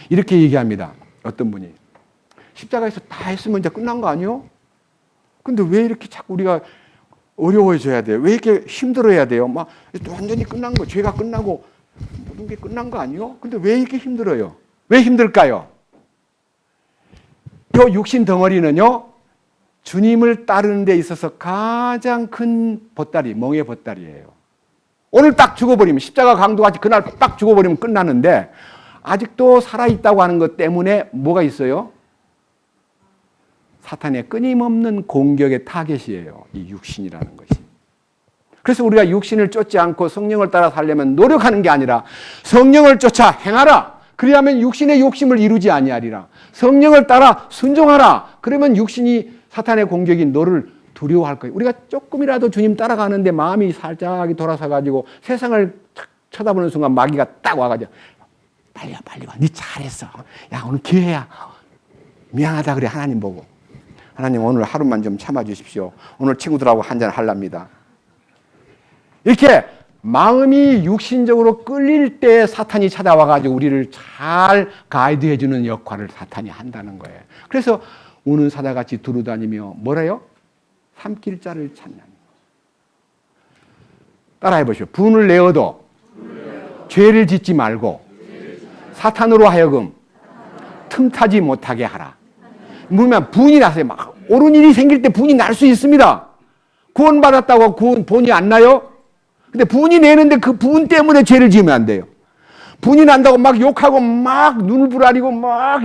이렇게 얘기합니다. 어떤 분이. 십자가에서 다 했으면 이제 끝난 거 아니요? 근데 왜 이렇게 자꾸 우리가 어려워져야 돼요? 왜 이렇게 힘들어야 돼요? 막 완전히 끝난 거, 죄가 끝나고 모든 게 끝난 거 아니요? 근데 왜 이렇게 힘들어요? 왜 힘들까요? 이 육신 덩어리는요, 주님을 따르는 데 있어서 가장 큰 보따리, 멍의 보따리예요. 오늘 딱 죽어버리면, 십자가 강도같이 그날 딱 죽어버리면 끝나는데 아직도 살아있다고 하는 것 때문에 뭐가 있어요? 사탄의 끊임없는 공격의 타겟이에요. 이 육신이라는 것이. 그래서 우리가 육신을 쫓지 않고 성령을 따라 살려면 노력하는 게 아니라 성령을 쫓아 행하라. 그리하면 육신의 욕심을 이루지 아니하리라. 성령을 따라 순종하라. 그러면 육신이 사탄의 공격이 너를 두려워할 거예요. 우리가 조금이라도 주님 따라가는데 마음이 살짝 돌아서 가지고 세상을 쳐다보는 순간 마귀가 딱 와가지고 빨리 와. 네 잘했어. 야, 오늘 기회야. 미안하다 그래, 하나님 보고. 하나님 오늘 하루만 좀 참아주십시오. 오늘 친구들하고 한잔 하랍니다. 이렇게 마음이 육신적으로 끌릴 때 사탄이 찾아와가지고 우리를 잘 가이드해주는 역할을 사탄이 한다는 거예요. 그래서 우는 사자같이 두루다니며 뭐래요? 삼킬 자를 찾는. 따라해보시오. 분을 내어도 죄를 짓지 말고 사탄으로 하여금 틈타지 못하게 하라. 뭐냐면 분이 나세요. 막 옳은 일이 생길 때 분이 날 수 있습니다. 구원받았다고 분이 안 나요? 근데 분이 내는데 그 분 때문에 죄를 지으면 안 돼요. 분이 난다고 막 욕하고 막 눈을 부라리고 막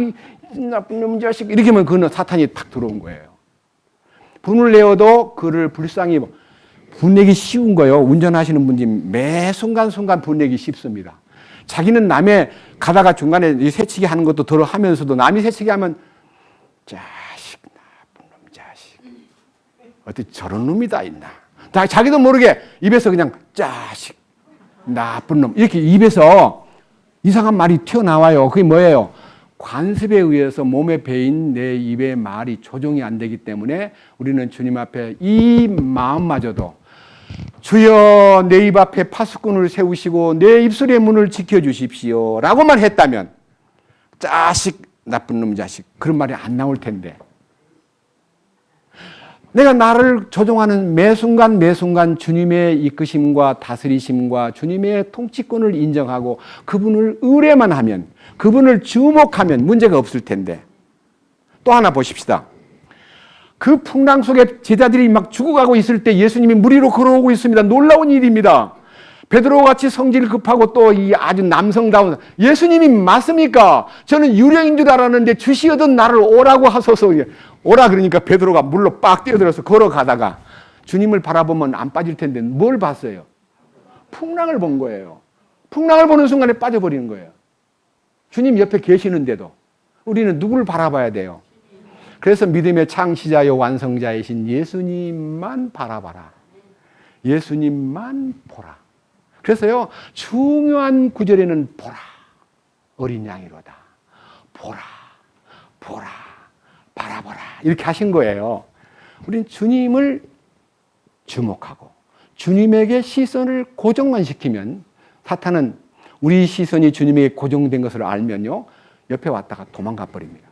나쁜 놈 자식 이렇게 하면 그는 사탄이 탁 들어온 거예요. 분을 내어도 그를 불쌍히 분내기 쉬운 거예요. 운전하시는 분들이 매 순간순간 분내기 쉽습니다. 자기는 남의 가다가 중간에 새치기 하는 것도 덜어 하면서도 남이 새치기 하면 자식 나쁜 놈 자식 어떻게 저런 놈이 다 있나. 자기도 모르게 입에서 그냥 자식 나쁜 놈 이렇게 입에서 이상한 말이 튀어나와요. 그게 뭐예요? 관습에 의해서 몸에 배인 내 입의 말이 조정이 안 되기 때문에 우리는 주님 앞에 이 마음마저도 주여 내 입 앞에 파수꾼을 세우시고 내 입술의 문을 지켜주십시오 라고만 했다면 자식 나쁜 놈 자식 그런 말이 안 나올 텐데 내가 나를 조종하는 매 순간 주님의 이끄심과 다스리심과 주님의 통치권을 인정하고 그분을 의뢰만 하면 그분을 주목하면 문제가 없을 텐데 또 하나 보십시다. 그 풍랑 속에 제자들이 막 죽어가고 있을 때 예수님이 물 위로 걸어오고 있습니다. 놀라운 일입니다. 베드로같이 성질 급하고 또 이 아주 남성다운 예수님이 맞습니까? 저는 유령인 줄 알았는데 주시어던 나를 오라고 하소서. 오라 그러니까 베드로가 물로 빡 뛰어들어서 걸어가다가 주님을 바라보면 안 빠질 텐데 뭘 봤어요? 풍랑을 본 거예요. 풍랑을 보는 순간에 빠져버리는 거예요. 주님 옆에 계시는데도 우리는 누구를 바라봐야 돼요? 그래서 믿음의 창시자요 완성자이신 예수님만 바라봐라. 예수님만 보라. 그래서요 중요한 구절에는 보라 어린 양이로다. 보라 바라보라. 이렇게 하신 거예요. 우리는 주님을 주목하고 주님에게 시선을 고정만 시키면 사탄은 우리 시선이 주님에게 고정된 것을 알면요. 옆에 왔다가 도망가 버립니다.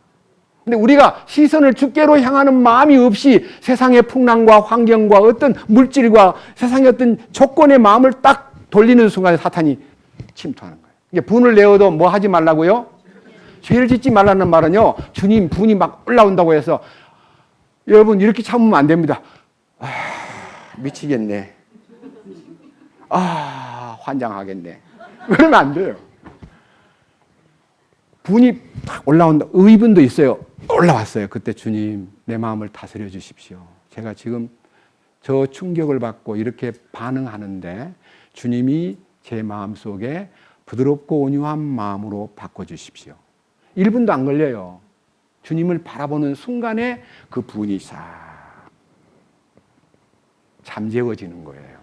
근데 우리가 시선을 주께로 향하는 마음이 없이 세상의 풍랑과 환경과 어떤 물질과 세상의 어떤 조건의 마음을 딱 돌리는 순간에 사탄이 침투하는 거예요. 이게 분을 내어도 뭐 하지 말라고요? 죄를 짓지 말라는 말은요. 주님 분이 막 올라온다고 해서 여러분 이렇게 참으면 안 됩니다. 미치겠네. 환장하겠네. 그러면 안 돼요. 분이 딱 올라온다. 의분도 있어요. 올라왔어요. 그때 주님 내 마음을 다스려 주십시오. 제가 지금 저 충격을 받고 이렇게 반응하는데 주님이 제 마음속에 부드럽고 온유한 마음으로 바꿔주십시오. 1분도 안 걸려요. 주님을 바라보는 순간에 그 분이 싹 잠재워지는 거예요.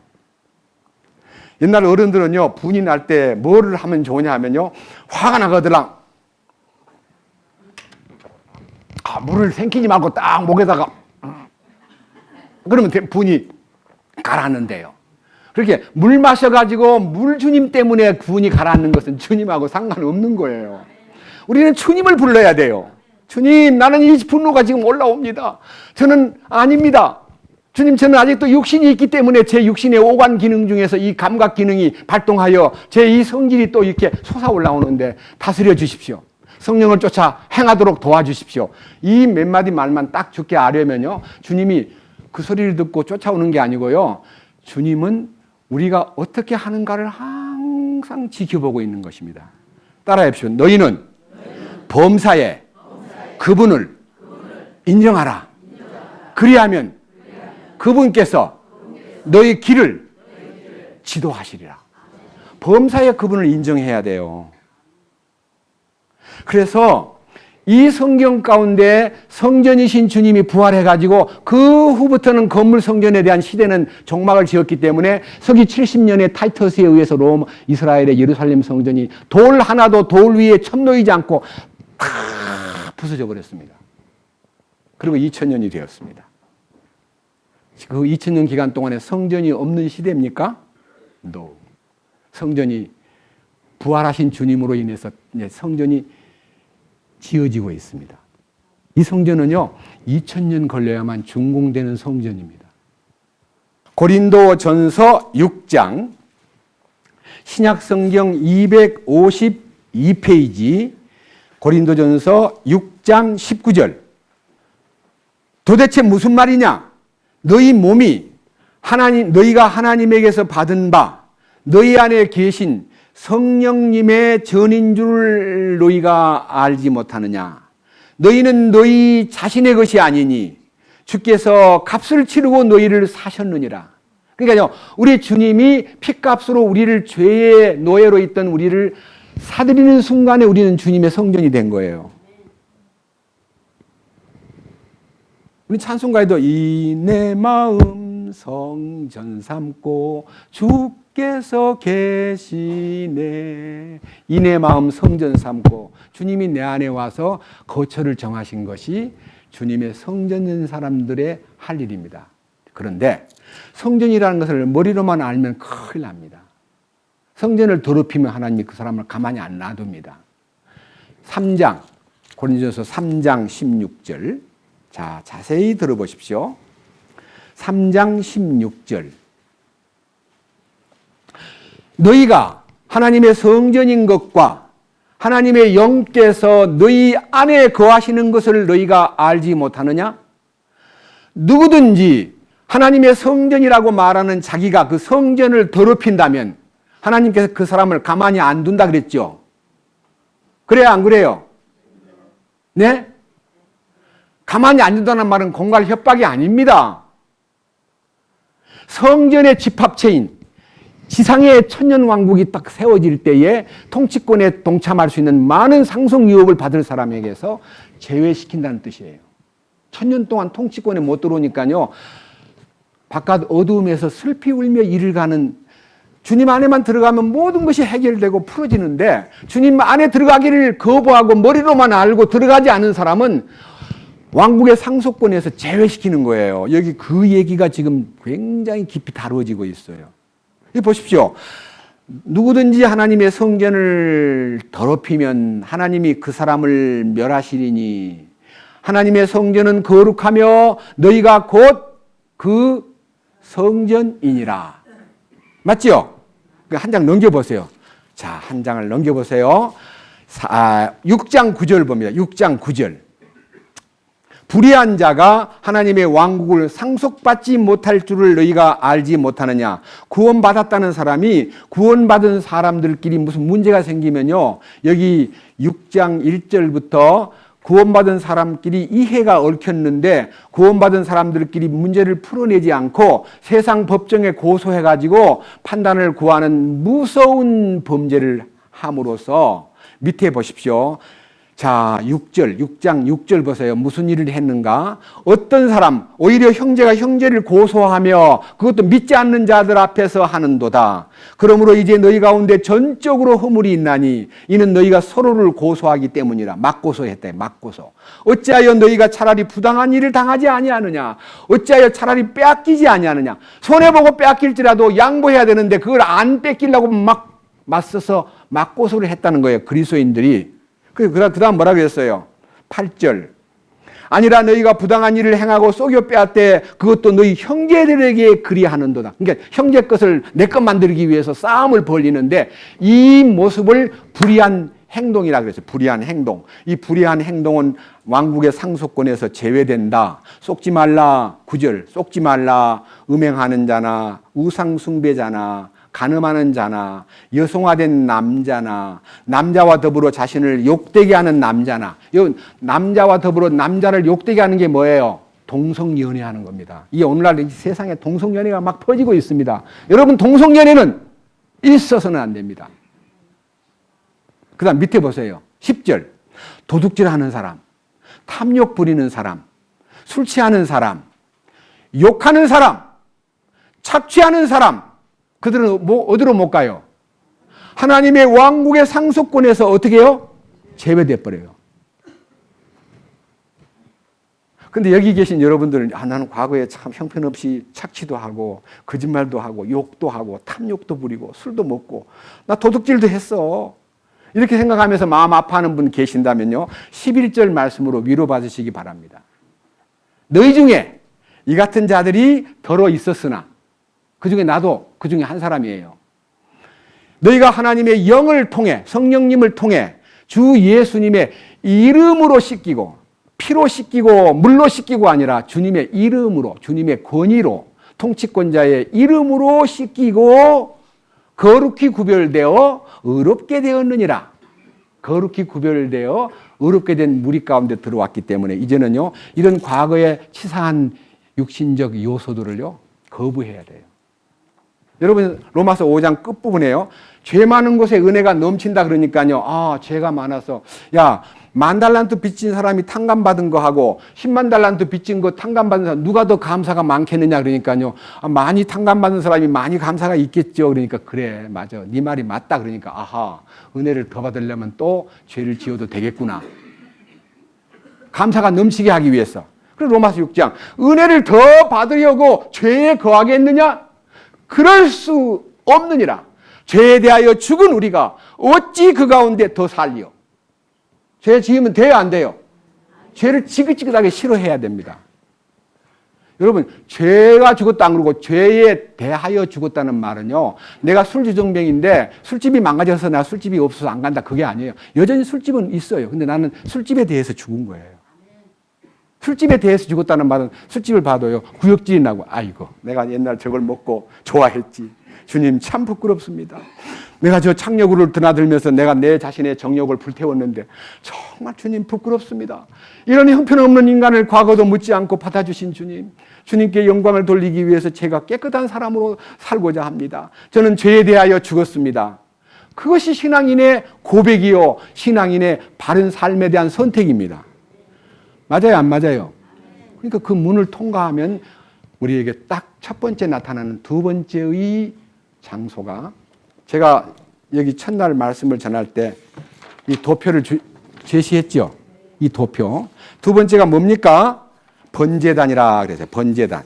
옛날 어른들은요, 분이 날 때 뭐를 하면 좋으냐 하면요, 화가 나거들랑 물을 생기지 말고 딱 목에다가 그러면 분이 가라앉는데요. 그렇게 물 마셔가지고 물 주님 때문에 분이 가라앉는 것은 주님하고 상관없는 거예요. 우리는 주님을 불러야 돼요. 주님, 나는 이 분노가 지금 올라옵니다. 저는 아닙니다. 주님, 저는 아직도 육신이 있기 때문에 제 육신의 오관 기능 중에서 이 감각 기능이 발동하여 제 이 성질이 또 이렇게 솟아올라오는데 다스려 주십시오. 성령을 쫓아 행하도록 도와주십시오. 이 몇 마디 말만 딱 죽게 아려면요, 주님이 그 소리를 듣고 쫓아오는 게 아니고요, 주님은 우리가 어떻게 하는가를 항상 지켜보고 있는 것입니다. 따라해 보십시오. 너희는 범사에 그분을 인정하라. 그리하면 그분께서 너희 길을 지도하시리라. 범사에 그분을 인정해야 돼요. 그래서 이 성경 가운데 성전이신 주님이 부활해가지고 그 후부터는 건물 성전에 대한 시대는 종막을 지었기 때문에 서기 70년에 타이터스에 의해서 이스라엘의 예루살렘 성전이 돌 하나도 돌 위에 첨놓이지 않고 다 부서져 버렸습니다. 그리고 2000년이 되었습니다. 그 2000년 기간 동안에 성전이 없는 시대입니까? No. 성전이 부활하신 주님으로 인해서 이제 성전이 지어지고 있습니다. 이 성전은요, 2000년 걸려야만 준공되는 성전입니다. 고린도 전서 6장, 신약 성경 252페이지, 고린도 전서 6장 19절. 도대체 무슨 말이냐? 너희 몸이 너희가 하나님에게서 받은 바, 너희 안에 계신 성령님의 전인 줄 너희가 알지 못하느냐? 너희는 너희 자신의 것이 아니니 주께서 값을 치르고 너희를 사셨느니라. 그러니까요, 우리 주님이 핏값으로 우리를 죄의 노예로 있던 우리를 사들이는 순간에 우리는 주님의 성전이 된 거예요. 우리 찬송가에도 이 내 마음 성전 삼고 주께서 계시네. 이 내 마음 성전 삼고 주님이 내 안에 와서 거처를 정하신 것이 주님의 성전인 사람들의 할 일입니다. 그런데 성전이라는 것을 머리로만 알면 큰일 납니다. 성전을 더럽히면 하나님이 그 사람을 가만히 안 놔둡니다. 3장, 고린도전서 3장 16절. 자, 자세히 들어보십시오. 3장 16절. 너희가 하나님의 성전인 것과 하나님의 영께서 너희 안에 거하시는 것을 너희가 알지 못하느냐? 누구든지 하나님의 성전이라고 말하는 자기가 그 성전을 더럽힌다면 하나님께서 그 사람을 가만히 안 둔다 그랬죠. 그래요, 안 그래요? 네? 가만히 안 둔다는 말은 공갈 협박이 아닙니다. 성전의 집합체인 지상의 천년왕국이 딱 세워질 때에 통치권에 동참할 수 있는 많은 상속 유업을 받을 사람에게서 제외시킨다는 뜻이에요. 1000년 동안 통치권에 못 들어오니까요, 바깥 어두움에서 슬피 울며 이를 가는, 주님 안에만 들어가면 모든 것이 해결되고 풀어지는데 주님 안에 들어가기를 거부하고 머리로만 알고 들어가지 않은 사람은 왕국의 상속권에서 제외시키는 거예요. 여기 그 얘기가 지금 굉장히 깊이 다루어지고 있어요. 여기 보십시오. 누구든지 하나님의 성전을 더럽히면 하나님이 그 사람을 멸하시리니 하나님의 성전은 거룩하며 너희가 곧 그 성전이니라. 맞죠? 한 장 넘겨보세요. 자, 한 장을 넘겨보세요. 6장 9절 봅니다. 6장 9절. 불의한 자가 하나님의 왕국을 상속받지 못할 줄을 너희가 알지 못하느냐. 구원받았다는 사람이 구원받은 사람들끼리 무슨 문제가 생기면요, 여기 6장 1절부터 구원받은 사람끼리 이해가 얽혔는데 구원받은 사람들끼리 문제를 풀어내지 않고 세상 법정에 고소해가지고 판단을 구하는 무서운 범죄를 함으로써, 밑에 보십시오. 자, 6장 6절 보세요. 무슨 일을 했는가? 어떤 사람, 오히려 형제가 형제를 고소하며 그것도 믿지 않는 자들 앞에서 하는도다. 그러므로 이제 너희 가운데 전적으로 허물이 있나니 이는 너희가 서로를 고소하기 때문이라. 맞고소했다. 맞고소. 어찌하여 너희가 차라리 부당한 일을 당하지 아니하느냐? 어찌하여 차라리 빼앗기지 아니하느냐? 손해보고 빼앗길지라도 양보해야 되는데 그걸 안 뺏기려고 막 맞서서 맞고소를 했다는 거예요. 그리스도인들이. 그 다음 뭐라고 했어요? 8절. 아니라 너희가 부당한 일을 행하고 속여 빼앗되 그것도 너희 형제들에게 그리하는도다. 그러니까 형제 것을 내 것 만들기 위해서 싸움을 벌이는데 이 모습을 불의한 행동이라 그랬어요. 불의한 행동. 이 불의한 행동은 왕국의 상속권에서 제외된다. 속지 말라. 9절. 속지 말라. 음행하는 자나 우상 숭배자나 간음하는 자나 여성화된 남자나 남자와 더불어 자신을 욕되게 하는 남자나, 남자와 더불어 남자를 욕되게 하는 게 뭐예요? 동성연애하는 겁니다. 이 오늘날 세상에 동성연애가 막 퍼지고 있습니다. 여러분, 동성연애는 있어서는 안 됩니다. 그 다음 밑에 보세요. 10절. 도둑질하는 사람, 탐욕 부리는 사람, 술 취하는 사람, 욕하는 사람, 착취하는 사람, 그들은 어디로 못 가요? 하나님의 왕국의 상속권에서 어떻게 해요? 제외돼 버려요. 근데 여기 계신 여러분들은 나는 과거에 참 형편없이 착취도 하고 거짓말도 하고 욕도 하고 탐욕도 부리고 술도 먹고 나 도둑질도 했어. 이렇게 생각하면서 마음 아파하는 분 계신다면요, 11절 말씀으로 위로받으시기 바랍니다. 너희 중에 이 같은 자들이 더러 있었으나 그 중에 나도 그 중에 한 사람이에요. 너희가 하나님의 영을 통해, 성령님을 통해 주 예수님의 이름으로 씻기고, 피로 씻기고 물로 씻기고 아니라 주님의 이름으로, 주님의 권위로, 통치권자의 이름으로 씻기고 거룩히 구별되어 의롭게 되었느니라. 거룩히 구별되어 의롭게 된 무리 가운데 들어왔기 때문에 이제는요, 이런 과거의 치사한 육신적 요소들을요 거부해야 돼요. 여러분, 로마서 5장 끝부분에요, 죄 많은 곳에 은혜가 넘친다 그러니까요, 죄가 많아서, 야, 10,000달란트 빚진 사람이 탕감받은 거 하고 10만 달란트 빚진 거 탕감받은 사람 누가 더 감사가 많겠느냐 그러니까요, 많이 탕감받은 사람이 많이 감사가 있겠죠. 그러니까 그래, 맞아, 네 말이 맞다. 그러니까 아하, 은혜를 더 받으려면 또 죄를 지어도 되겠구나. 감사가 넘치게 하기 위해서. 그래서 로마서 6장, 은혜를 더 받으려고 죄에 거하겠느냐? 그럴 수 없느니라. 죄에 대하여 죽은 우리가 어찌 그 가운데 더 살리요? 죄 지으면 돼요, 안 돼요? 죄를 지긋지긋하게 싫어해야 됩니다. 여러분, 죄가 죽었다 안 그러고 죄에 대하여 죽었다는 말은요, 내가 술주정뱅인데 술집이 망가져서 나 술집이 없어서 안 간다, 그게 아니에요. 여전히 술집은 있어요. 근데 나는 술집에 대해서 죽은 거예요. 술집에 대해서 죽었다는 말은 술집을 봐도요, 구역질이 나고, 아이고, 내가 옛날 저걸 먹고 좋아했지. 주님 참 부끄럽습니다. 내가 저 창녀구를 드나들면서 내가 내 자신의 정욕을 불태웠는데 정말 주님 부끄럽습니다. 이런 형편없는 인간을 과거도 묻지 않고 받아주신 주님, 주님께 영광을 돌리기 위해서 제가 깨끗한 사람으로 살고자 합니다. 저는 죄에 대하여 죽었습니다. 그것이 신앙인의 고백이요, 신앙인의 바른 삶에 대한 선택입니다. 맞아요, 안 맞아요? 그러니까 그 문을 통과하면 우리에게 딱 첫 번째 나타나는 두 번째의 장소가, 제가 여기 첫날 말씀을 전할 때 이 도표를 제시했죠. 이 도표. 두 번째가 뭡니까? 번제단이라 그래서 번제단.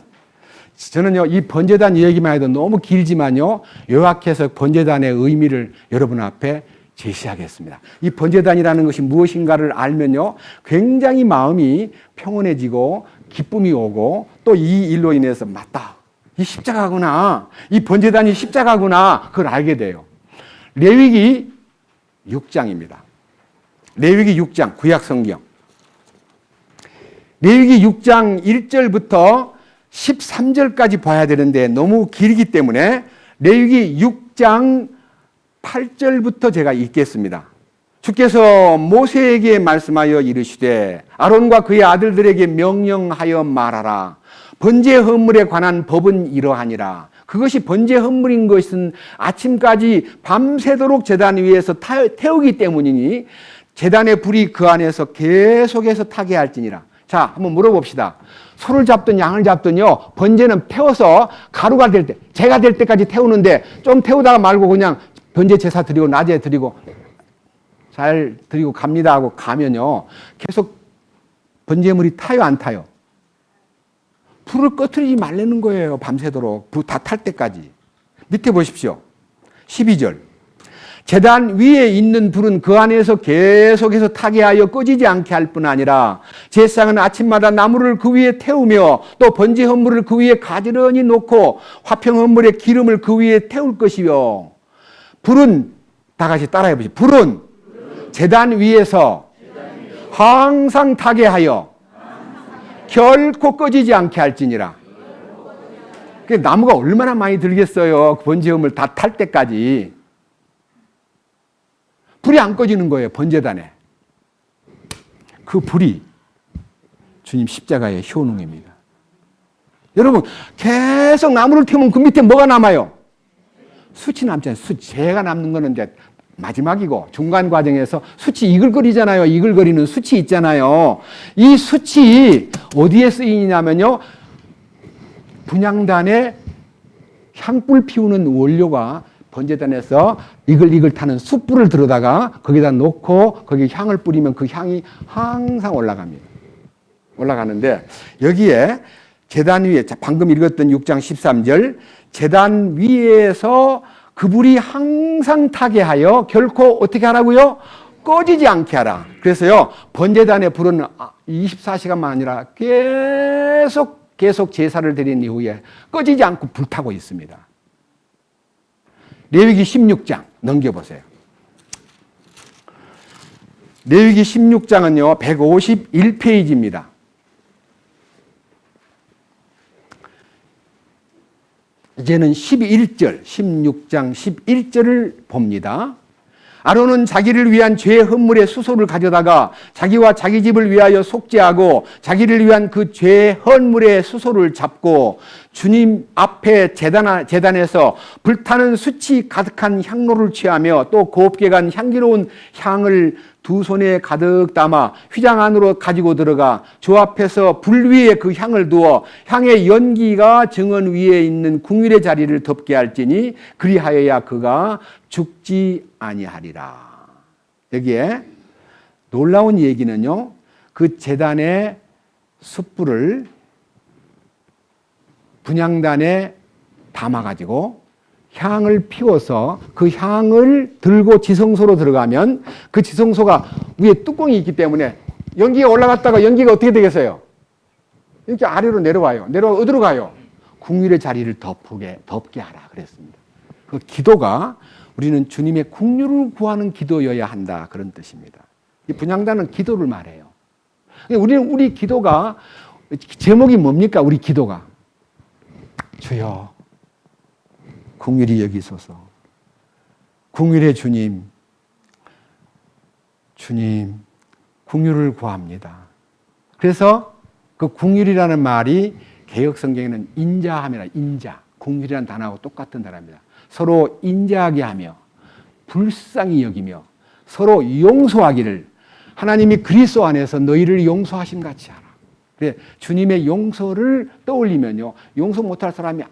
저는요, 이 번제단 얘기만 해도 너무 길지만요, 요약해서 번제단의 의미를 여러분 앞에 제시하겠습니다. 이 번제단이라는 것이 무엇인가를 알면요, 굉장히 마음이 평온해지고 기쁨이 오고 또 이 일로 인해서 맞다. 이 십자가구나. 이 번제단이 십자가구나. 그걸 알게 돼요. 레위기 6장입니다. 레위기 6장, 구약 성경. 레위기 6장 1절부터 13절까지 봐야 되는데 너무 길기 때문에 레위기 6장 8절부터 제가 읽겠습니다. 주께서 모세에게 말씀하여 이르시되 아론과 그의 아들들에게 명령하여 말하라. 번제 헌물에 관한 법은 이러하니라. 그것이 번제 헌물인 것은 아침까지 밤새도록 제단 위에서 태우기 때문이니 제단의 불이 그 안에서 계속해서 타게 할지니라. 자, 한번 물어봅시다. 소를 잡든 양을 잡든요, 번제는 태워서 가루가 될 때, 재가 될 때까지 태우는데 좀 태우다가 말고 그냥 번제 제사 드리고 낮에 드리고 잘 드리고 갑니다 하고 가면요, 계속 번제물이 타요, 안 타요? 불을 꺼트리지 말라는 거예요. 밤새도록. 불 다 탈 때까지. 밑에 보십시오. 12절. 제단 위에 있는 불은 그 안에서 계속해서 타게 하여 꺼지지 않게 할 뿐 아니라 제사장은 아침마다 나무를 그 위에 태우며 또 번제 헌물을 그 위에 가지런히 놓고 화평 헌물의 기름을 그 위에 태울 것이요. 불은, 다 같이 따라해 보시죠. 불은 제단 위에서 항상 타게 하여 결코 꺼지지 않게 할지니라. 나무가 얼마나 많이 들겠어요. 번제음을 다 탈 때까지. 불이 안 꺼지는 거예요. 번제단에. 그 불이 주님 십자가의 효능입니다. 여러분, 계속 나무를 태우면 그 밑에 뭐가 남아요? 숯이 남잖아요. 숯. 재가 남는 거는 이제 마지막이고 중간 과정에서 숯이 이글거리잖아요. 이글거리는 숯이 있잖아요. 이 숯이 어디에 쓰이냐면요, 분향단에 향불 피우는 원료가 번제단에서 이글이글 타는 숯불을 들여다가 거기다 놓고 거기 향을 뿌리면 그 향이 항상 올라갑니다. 올라가는데 여기에 제단 위에, 방금 읽었던 6장 13절, 제단 위에서 그 불이 항상 타게 하여 결코 어떻게 하라고요? 꺼지지 않게 하라. 그래서요, 번제단의 불은 24시간만 아니라 계속 제사를 드린 이후에 꺼지지 않고 불타고 있습니다. 레위기 16장 넘겨보세요. 레위기 16장은요, 151페이지입니다. 이제는 11절, 16장 11절을 봅니다. 아론은 자기를 위한 죄 헌물의 수소를 가져다가 자기와 자기 집을 위하여 속죄하고 자기를 위한 그 죄 헌물의 수소를 잡고 주님 앞에 제단에서 불타는 숯이 가득한 향로를 취하며 또 곱게 간 향기로운 향을 두 손에 가득 담아 휘장 안으로 가지고 들어가 주 앞에서 불 위에 그 향을 두어 향의 연기가 정원 위에 있는 궁율의 자리를 덮게 할지니 그리하여야 그가 죽지 아니하리라. 여기에 놀라운 얘기는요, 그 제단의 숯불을 분향단에 담아가지고 향을 피워서 그 향을 들고 지성소로 들어가면 그 지성소가 위에 뚜껑이 있기 때문에 연기가 올라갔다가 연기가 어떻게 되겠어요? 이렇게 아래로 내려와요. 내려와 어디로 가요? 궁율의 자리를 덮게 하라 그랬습니다. 그 기도가 우리는 주님의 궁율을 구하는 기도여야 한다, 그런 뜻입니다. 이 분향단은 기도를 말해요. 우리는 우리 기도가 제목이 뭡니까? 우리 기도가 주여 궁율이 여기 있어서 궁율의 주님 궁율을 구합니다. 그래서 그 궁율이라는 말이 개역 성경에는 인자함이라, 인자, 궁율이라는 단어하고 똑같은 단어입니다. 서로 인자하게 하며 불쌍히 여기며 서로 용서하기를 하나님이 그리스도 안에서 너희를 용서하심 같이 하라. 그래, 주님의 용서를 떠올리면요, 용서 못할 사람이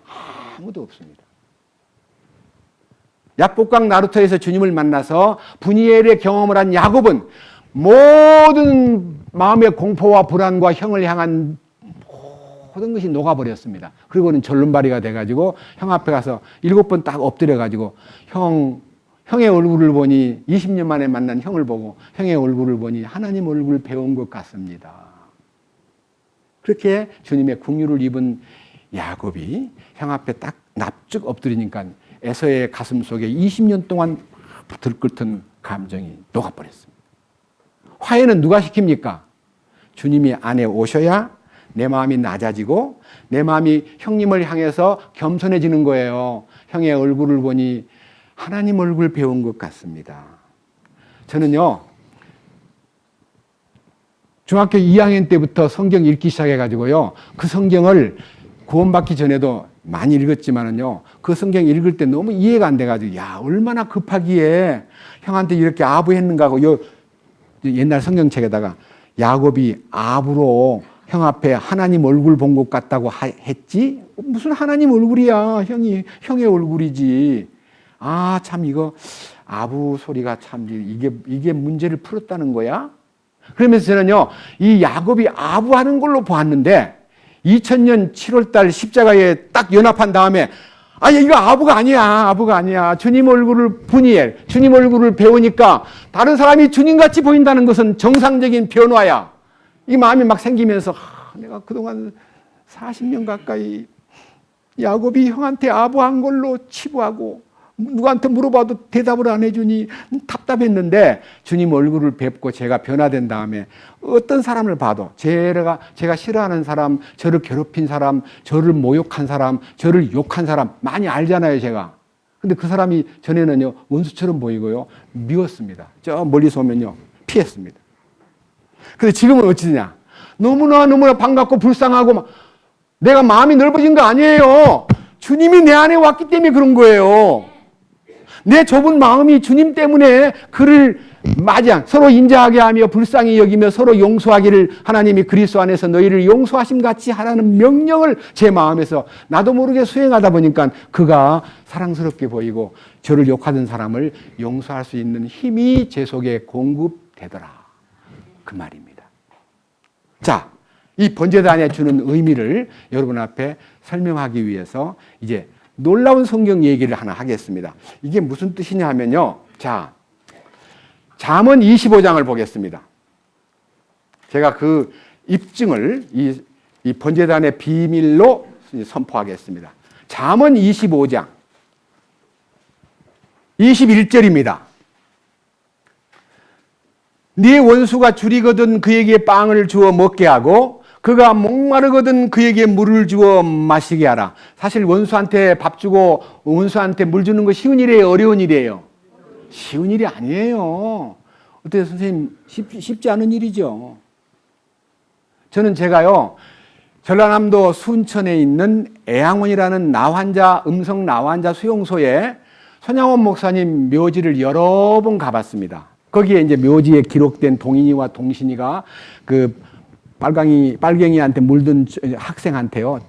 아무도 없습니다. 야복강 나루터에서 주님을 만나서 분이엘의 경험을 한 야곱은 모든 마음의 공포와 불안과 형을 향한 모든 것이 녹아버렸습니다. 그리고는 절름발이가 돼가지고 형 앞에 가서 7번 딱 엎드려가지고 형의 얼굴을 보니 20년 만에 만난 형을 보고 형의 얼굴을 보니 하나님 얼굴 배운 것 같습니다. 그렇게 주님의 긍휼을 입은 야곱이 형 앞에 딱 납죽 엎드리니까 에서의 가슴 속에 20년 동안 들끓던 감정이 녹아버렸습니다. 화해는 누가 시킵니까? 주님이 안에 오셔야 내 마음이 낮아지고 내 마음이 형님을 향해서 겸손해지는 거예요. 형의 얼굴을 보니 하나님 얼굴 배운 것 같습니다. 저는요, 중학교 2학년 때부터 성경 읽기 시작해가지고요, 그 성경을 구원받기 전에도 많이 읽었지만은요, 그 성경 읽을 때 너무 이해가 안 돼가지고, 야, 얼마나 급하기에 형한테 이렇게 아부했는가 하고, 옛날 성경책에다가 야곱이 아부로 형 앞에 하나님 얼굴 본 것 같다고 했지? 무슨 하나님 얼굴이야. 형의 얼굴이지. 아, 참, 이거, 아부 소리가 참, 이게 문제를 풀었다는 거야? 그러면서 저는요, 이 야곱이 아부하는 걸로 보았는데, 2000년 7월달 십자가에 딱 연합한 다음에, 아니, 이거 아부가 아니야. 주님 얼굴을 보니, 주님 얼굴을 배우니까, 다른 사람이 주님같이 보인다는 것은 정상적인 변화야. 이 마음이 막 생기면서, 내가 그동안 40년 가까이 야곱이 형한테 아부한 걸로 치부하고, 누구한테 물어봐도 대답을 안 해주니 답답했는데 주님 얼굴을 뵙고 제가 변화된 다음에 어떤 사람을 봐도 제가 싫어하는 사람, 저를 괴롭힌 사람, 저를 모욕한 사람, 저를 욕한 사람 많이 알잖아요, 제가. 근데 그 사람이 전에는요, 원수처럼 보이고요, 미웠습니다. 저 멀리서 오면요, 피했습니다. 근데 지금은 어찌냐? 너무나 반갑고 불쌍하고 막 내가 마음이 넓어진 거 아니에요. 주님이 내 안에 왔기 때문에 그런 거예요. 내 좁은 마음이 주님 때문에 그를 서로 인자하게 하며 불쌍히 여기며 서로 용서하기를 하나님이 그리스도 안에서 너희를 용서하심 같이 하라는 명령을 제 마음에서 나도 모르게 수행하다 보니까 그가 사랑스럽게 보이고 저를 욕하던 사람을 용서할 수 있는 힘이 제 속에 공급되더라. 그 말입니다. 자, 이 번제단에 주는 의미를 여러분 앞에 설명하기 위해서 이제 놀라운 성경 얘기를 하나 하겠습니다. 이게 무슨 뜻이냐 하면요. 자, 잠언 25장을 보겠습니다. 제가 그 입증을 이 번제단의 비밀로 선포하겠습니다. 잠언 25장 21절입니다. 네 원수가 줄이거든 그에게 빵을 주어 먹게 하고 그가 목마르거든 그에게 물을 주어 마시게 하라. 사실 원수한테 밥 주고 원수한테 물 주는 거 쉬운 일이에요? 어려운 일이에요? 쉬운 일이 아니에요. 어때요, 선생님? 쉽지 않은 일이죠. 저는 제가요, 전라남도 순천에 있는 애양원이라는 음성 나환자 수용소에 손양원 목사님 묘지를 여러 번 가봤습니다. 거기에 이제 묘지에 기록된 동인이와 동신이가 그 빨갱이한테 물든 학생한테요,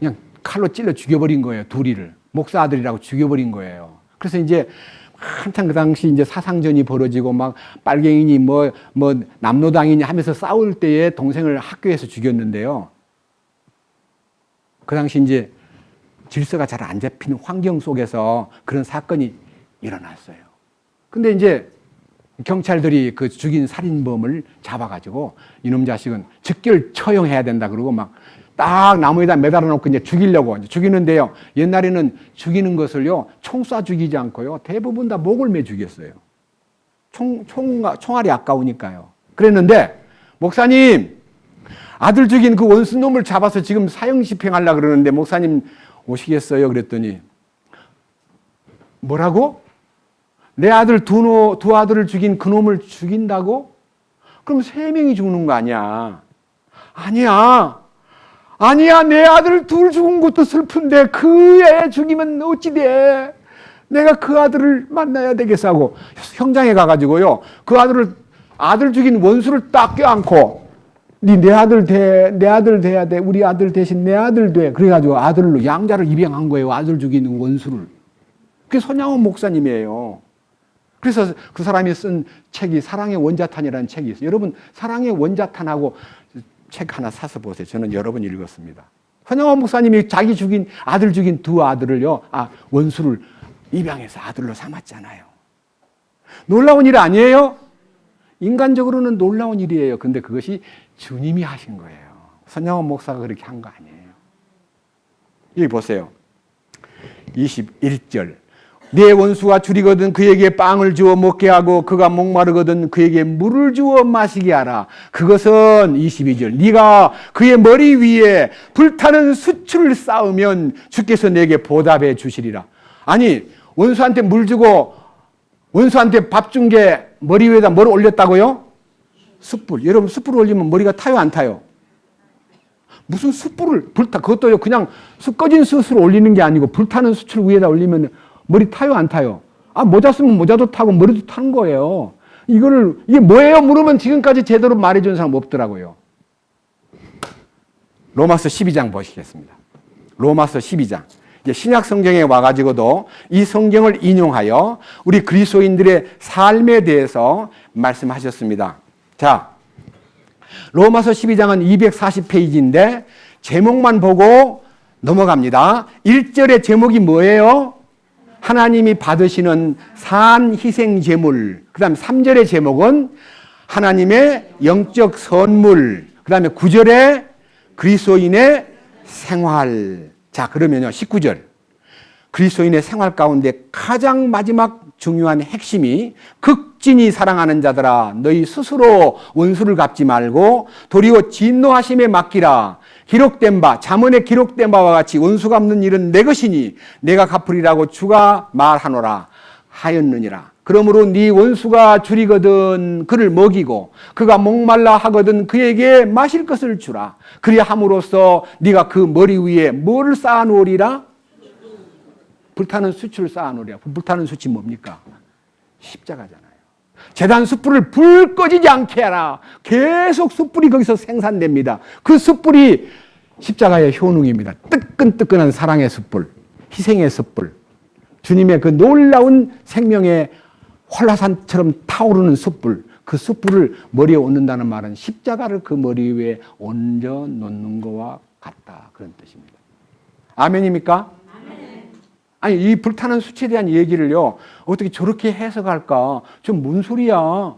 그냥 칼로 찔러 죽여버린 거예요, 둘이를. 목사 아들이라고 죽여버린 거예요. 그래서 이제 한참 그 당시 이제 사상전이 벌어지고 막 빨갱이니 뭐 남로당이니 하면서 싸울 때에 동생을 학교에서 죽였는데요. 그 당시 이제 질서가 잘 안 잡히는 환경 속에서 그런 사건이 일어났어요. 근데 이제 경찰들이 그 죽인 살인범을 잡아가지고 이놈 자식은 즉결 처형해야 된다 그러고 막 딱 나무에다 매달아 놓고 이제 죽이려고 죽이는데요. 옛날에는 죽이는 것을요, 총 쏴 죽이지 않고요, 대부분 다 목을 매 죽였어요. 총알이 아까우니까요. 그랬는데, 목사님, 아들 죽인 그 원수놈을 잡아서 지금 사형 집행하려고 그러는데, 목사님 오시겠어요? 그랬더니, 뭐라고? 내 아들 두 아들을 죽인 그 놈을 죽인다고? 그럼 3명이 죽는 거 아니야? 아니야, 내 아들 둘 죽은 것도 슬픈데 그 애 죽이면 어찌 돼? 내가 그 아들을 만나야 되겠어 하고 형장에 가가지고요, 그 아들 죽인 원수를 딱 껴안고, 내 아들 돼야 돼. 우리 아들 대신 내 아들 돼. 그래가지고 아들로 양자를 입양한 거예요. 아들 죽인 원수를. 그게 손양원 목사님이에요. 그래서 그 사람이 쓴 책이 사랑의 원자탄이라는 책이 있어요. 여러분 사랑의 원자탄하고 책 하나 사서 보세요. 저는 여러 번 읽었습니다. 손영원 목사님이 자기 죽인 아들 죽인 두 아들을요, 원수를 입양해서 아들로 삼았잖아요. 놀라운 일 아니에요? 인간적으로는 놀라운 일이에요. 근데 그것이 주님이 하신 거예요. 손영원 목사가 그렇게 한 거 아니에요. 여기 보세요. 21절. 내 원수가 줄이거든 그에게 빵을 주어 먹게 하고 그가 목마르거든 그에게 물을 주어 마시게 하라. 그것은 22절. 네가 그의 머리 위에 불타는 수출을 쌓으면 주께서 내게 보답해 주시리라. 아니 원수한테 물 주고 원수한테 밥 준 게 머리 위에다 뭘 올렸다고요? 숯불. 여러분 숯불 올리면 머리가 타요 안 타요? 무슨 숯불을 그것도 그냥 꺼진 숯을 올리는 게 아니고 불타는 숯을 위에다 올리면 머리 타요 안 타요? 모자 쓰면 모자도 타고 머리도 타는 거예요. 이게 뭐예요? 물으면 지금까지 제대로 말해준 사람 없더라고요. 로마서 12장 보시겠습니다. 로마서 12장. 이제 신약 성경에 와가지고도 이 성경을 인용하여 우리 그리스도인들의 삶에 대해서 말씀하셨습니다. 자, 로마서 12장은 240페이지인데 제목만 보고 넘어갑니다. 1절의 제목이 뭐예요? 하나님이 받으시는 산 희생 제물. 그 다음에 3절의 제목은 하나님의 영적 선물. 그 다음에 9절에 그리스도인의 생활. 자, 그러면요 19절. 그리스도인의 생활 가운데 가장 마지막 중요한 핵심이 극진히 사랑하는 자들아 너희 스스로 원수를 갚지 말고 도리어 진노하심에 맡기라. 기록된 바 잠언에 기록된 바와 같이 원수 갚는 일은 내 것이니 내가 갚으리라고 주가 말하노라 하였느니라. 그러므로 네 원수가 줄이거든 그를 먹이고 그가 목말라 하거든 그에게 마실 것을 주라. 그리야 함으로써 네가 그 머리 위에 뭐를 쌓아놓으리라? 불타는 숯을 쌓아놓으리라. 불타는 숯이 뭡니까? 십자가잖아요. 제단 숯불을 불 꺼지지 않게 하라. 계속 숯불이 거기서 생산됩니다. 그 숯불이 십자가의 효능입니다. 뜨끈뜨끈한 사랑의 숯불, 희생의 숯불, 주님의 그 놀라운 생명의 활화산처럼 타오르는 숯불, 그 숯불을 머리에 얹는다는 말은 십자가를 그 머리 위에 얹어 놓는 것과 같다. 그런 뜻입니다. 아멘입니까? 아니 이 불타는 숯에 대한 얘기를요 어떻게 저렇게 해석할까? 좀 뭔 소리야?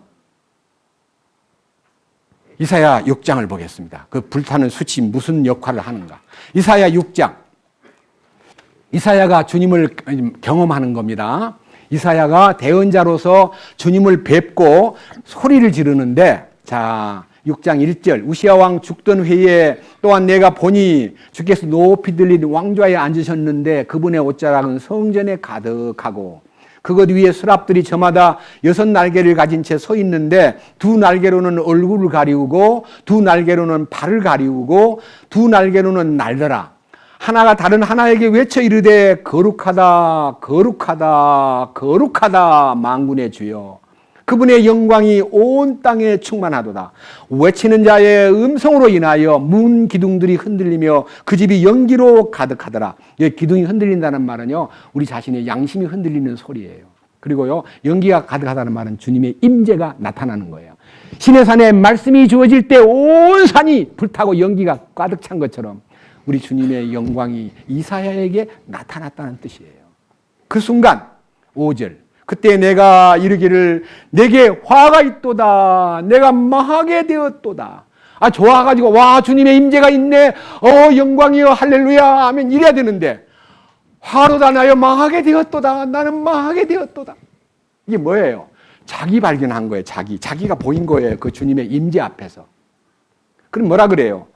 이사야 6장을 보겠습니다. 그 불타는 숯이 무슨 역할을 하는가? 이사야 6장. 이사야가 주님을 경험하는 겁니다. 이사야가 대언자로서 주님을 뵙고 소리를 지르는데 자 6장 1절 우시야 왕 죽던 해에 또한 내가 보니 주께서 높이 들린 왕좌에 앉으셨는데 그분의 옷자락은 성전에 가득하고 그것 위에 서랍들이 저마다 6날개를 가진 채 서 있는데 두 날개로는 얼굴을 가리우고 두 날개로는 발을 가리우고 두 날개로는 날더라. 하나가 다른 하나에게 외쳐 이르되 거룩하다 거룩하다 거룩하다 만군의 주여 그분의 영광이 온 땅에 충만하도다. 외치는 자의 음성으로 인하여 문 기둥들이 흔들리며 그 집이 연기로 가득하더라. 기둥이 흔들린다는 말은요 우리 자신의 양심이 흔들리는 소리예요. 그리고요 연기가 가득하다는 말은 주님의 임재가 나타나는 거예요. 시내산에 말씀이 주어질 때 온 산이 불타고 연기가 가득 찬 것처럼 우리 주님의 영광이 이사야에게 나타났다는 뜻이에요. 그 순간 5절 그때 내가 이르기를 내게 화가 있도다 내가 망하게 되었도다. 좋아가지고 와 주님의 임재가 있네 영광이여 할렐루야 하면 이래야 되는데 화로다 나여 망하게 되었도다 나는 망하게 되었도다. 이게 뭐예요? 자기 발견한 거예요. 자기가 보인 거예요. 그 주님의 임재 앞에서. 그럼 뭐라 그래요?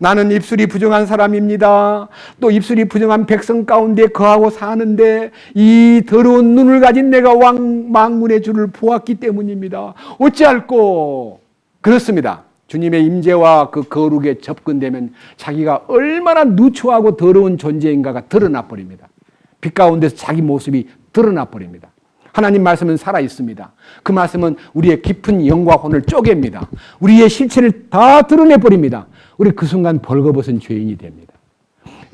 나는 입술이 부정한 사람입니다. 또 입술이 부정한 백성 가운데 거하고 사는데 이 더러운 눈을 가진 내가 만군의 주를 보았기 때문입니다. 어찌할꼬? 그렇습니다. 주님의 임재와 그 거룩에 접근되면 자기가 얼마나 누추하고 더러운 존재인가가 드러나 버립니다. 빛 가운데서 자기 모습이 드러나 버립니다. 하나님 말씀은 살아있습니다. 그 말씀은 우리의 깊은 영과 혼을 쪼갭니다. 우리의 실체를 다 드러내버립니다. 우리 그 순간 벌거벗은 죄인이 됩니다.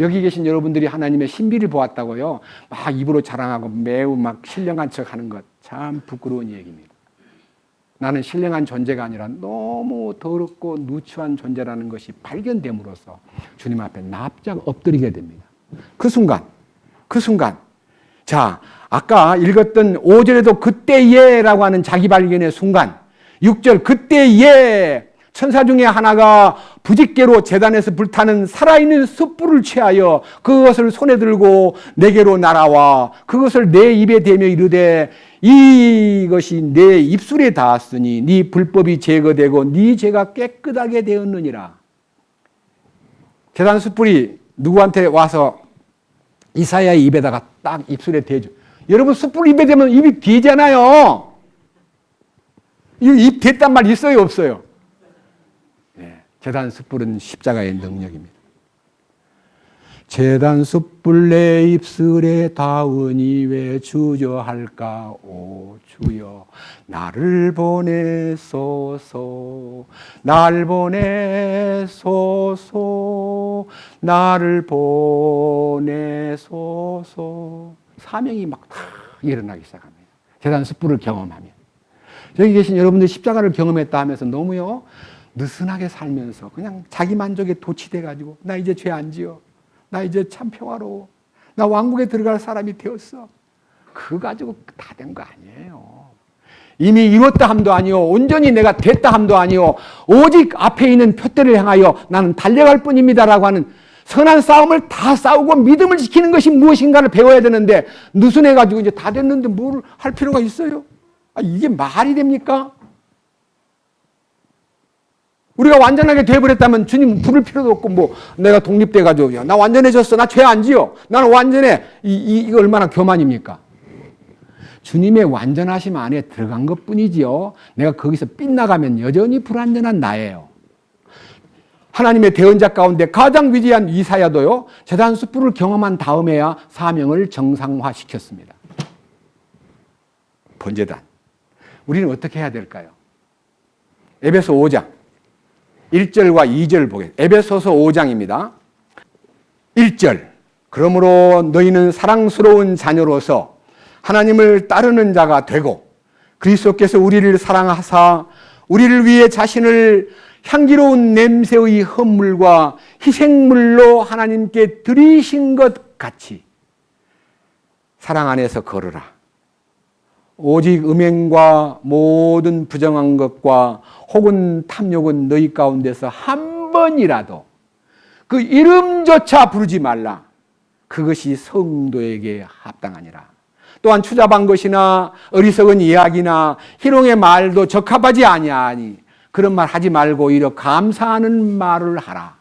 여기 계신 여러분들이 하나님의 신비를 보았다고요. 막 입으로 자랑하고 매우 막 신령한 척 하는 것 참 부끄러운 얘기입니다. 나는 신령한 존재가 아니라 너무 더럽고 누추한 존재라는 것이 발견됨으로써 주님 앞에 납작 엎드리게 됩니다. 그 순간. 자, 아까 읽었던 5절에도 그때예라고 하는 자기 발견의 순간, 6절 그때예 천사 중에 하나가 부직개로 제단에서 불타는 살아있는 숯불을 취하여 그것을 손에 들고 내게로 날아와 그것을 내 입에 대며 이르되 이것이 내 입술에 닿았으니 네 불법이 제거되고 네 죄가 깨끗하게 되었느니라. 제단 숯불이 누구한테 와서 이사야의 입에다가 딱 입술에 대죠. 여러분 숯불 입에 대면 입이 되잖아요. 입 됐단 말 있어요 없어요? 네, 제단 숯불은 십자가의 능력입니다. 제단 숯불 내 입술에 닿으니 왜 주저할까 오 주여 나를 보내소서 나를 보내소서 나를 보내소서. 사명이 막 다 일어나기 시작합니다. 제단 숯불을 경험하면. 여기 계신 여러분들 십자가를 경험했다 하면서 너무요 느슨하게 살면서 그냥 자기 만족에 도취돼 가지고 나 이제 죄 안 지어 나 이제 참 평화로워 나 왕국에 들어갈 사람이 되었어. 그거 가지고 다 된 거 아니에요. 이미 이뤘다 함도 아니요 온전히 내가 됐다 함도 아니요 오직 앞에 있는 표대를 향하여 나는 달려갈 뿐입니다라고 하는 선한 싸움을 다 싸우고 믿음을 지키는 것이 무엇인가를 배워야 되는데 느슨해 가지고 이제 다 됐는데 뭘 할 필요가 있어요? 이게 말이 됩니까? 우리가 완전하게 되어버렸다면 주님 부를 필요도 없고 뭐 내가 독립돼가지고 나 완전해졌어 나 죄 안 지어 나는 완전해 이거 얼마나 교만입니까? 주님의 완전하심 안에 들어간 것뿐이지요. 내가 거기서 빗나가면 여전히 불완전한 나예요. 하나님의 대언자 가운데 가장 위대한 이사야도요 제단 숯불을 경험한 다음에야 사명을 정상화시켰습니다. 번제단. 우리는 어떻게 해야 될까요? 에베소 5장 1절과 2절 보겠습니다. 에베소서 5장입니다. 1절 그러므로 너희는 사랑스러운 자녀로서 하나님을 따르는 자가 되고 그리스도께서 우리를 사랑하사 우리를 위해 자신을 향기로운 냄새의 헌물과 희생물로 하나님께 드리신 것 같이 사랑 안에서 걸으라. 오직 음행과 모든 부정한 것과 혹은 탐욕은 너희 가운데서 한 번이라도 그 이름조차 부르지 말라. 그것이 성도에게 합당하니라. 또한 추잡한 것이나 어리석은 이야기나 희롱의 말도 적합하지 아니하니 그런 말 하지 말고 오히려 감사하는 말을 하라.